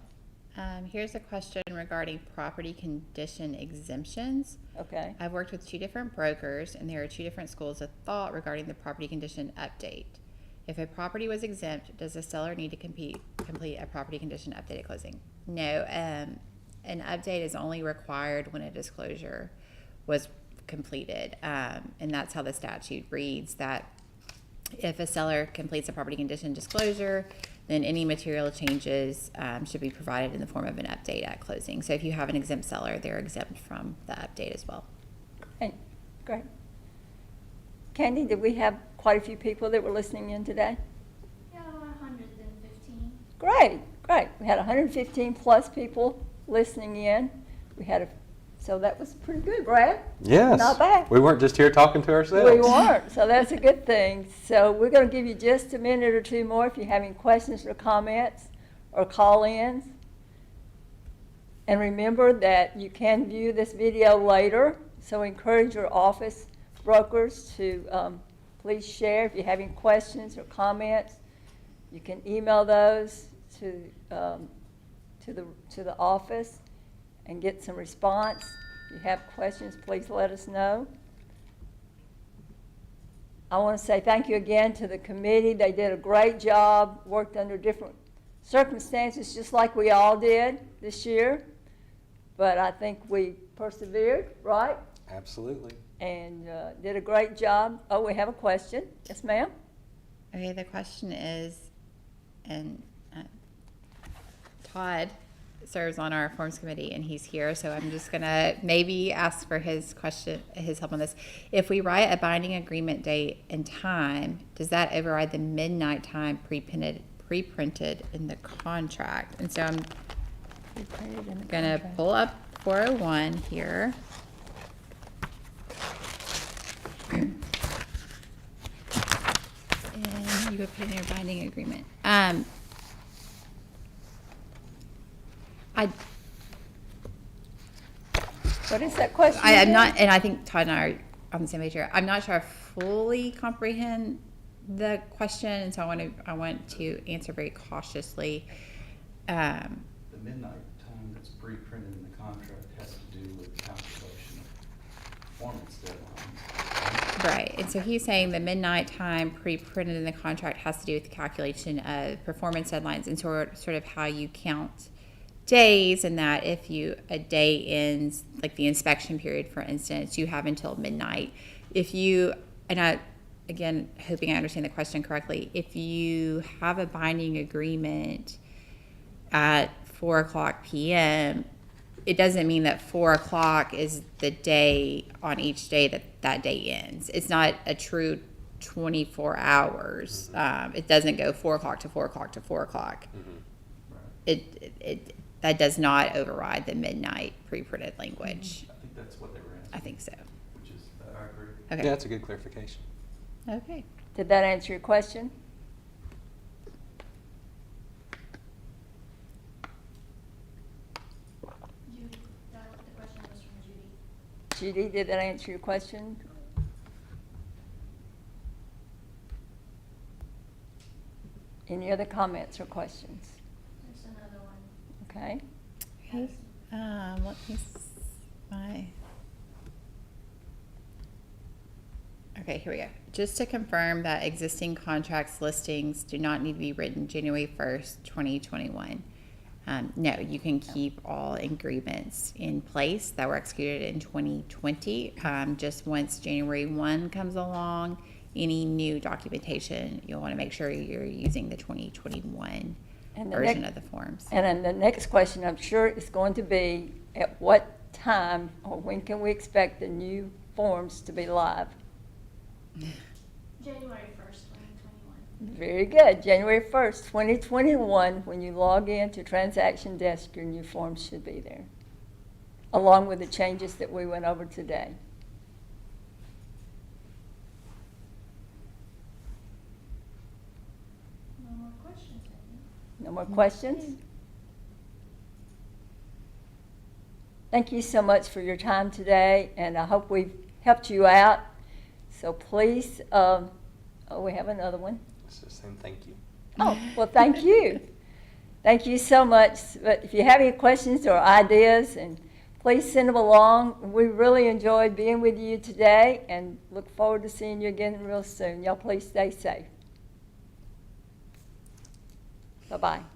Here's a question regarding property condition exemptions. Okay. I've worked with 2 different brokers, and there are 2 different schools of thought regarding the property condition update. If a property was exempt, does the seller need to complete a property condition update at closing? No. An update is only required when a disclosure was completed, and that's how the statute reads, that if a seller completes a property condition disclosure, then any material changes should be provided in the form of an update at closing. So if you have an exempt seller, they're exempt from the update as well. Great. Great. Candy, did we have quite a few people that were listening in today? Yeah, 115. Great, great. We had 115 plus people listening in. So that was pretty good, Brad. Yes. Not bad. We weren't just here talking to ourselves. We weren't, so that's a good thing. So we're going to give you just a minute or two more if you have any questions or comments or call-ins. And remember that you can view this video later, so encourage your office brokers to please share. If you have any questions or comments, you can email those to the office and get some response. If you have questions, please let us know. I want to say thank you again to the committee. They did a great job, worked under different circumstances, just like we all did this year. But I think we persevered, right? Absolutely. And did a great job. Oh, we have a question. Yes, ma'am? Okay, the question is, and Todd serves on our forms committee and he's here, so I'm just gonna maybe ask for his help on this. If we write a binding agreement date and time, does that override the midnight time pre-printed in the contract? And so I'm gonna pull up 401 here. And you would put in your binding agreement. What is that question? I'm again? not, and I think Todd and I are on the same page here. I'm not sure I fully comprehend the question, and so I want to answer very cautiously. The midnight time that's pre-printed in the contract has to do with calculation of performance deadlines. Right, and so he's saying the midnight time pre-printed in the contract has to do with the calculation of performance deadlines and sort of how you count days, and that if a day ends, like the inspection period, for instance, you have until midnight. Again, hoping I understand the question correctly, if you have a binding agreement at 4:00 p.m., it doesn't mean that 4:00 is the day on each day that day ends. It's not a true 24 hours. It doesn't go 4:00 to 4:00 to 4:00. Right. That does not override the midnight pre-printed language. I think that's what they were asking. I think so. Which is, I agree. Okay. Yeah, that's a good clarification. Okay. Did that answer your question? Judy, the question was from Judy. Judy, did that answer your question? Any other comments or questions? There's another one. Okay. Okay. Let me Okay, here we go. Just to confirm that existing contracts listings do not need to be written January 1st, 2021. No, you can keep all agreements in place that were executed in 2020. Just once January 1 comes along, any new documentation, you'll want to make sure you're using the 2021 And the version next- of the forms. And then the next question, I'm sure, is going to be, at what time or when can we expect the new forms to be live? January 1st, 2021. Very good. January 1st, 2021, when you log in to Transaction Desk, your new forms should be there, along with the changes that we went over today. more questions, I think. No more questions? Thank you so much for your time today, and I hope we've helped you out. So please, oh, we have another one. So saying thank you. Oh, well, thank you. Thank you so much. But if you have any questions or ideas, and please send them along. We really enjoyed being with you today and look forward to seeing you again real soon. Y'all please stay safe. Bye-bye.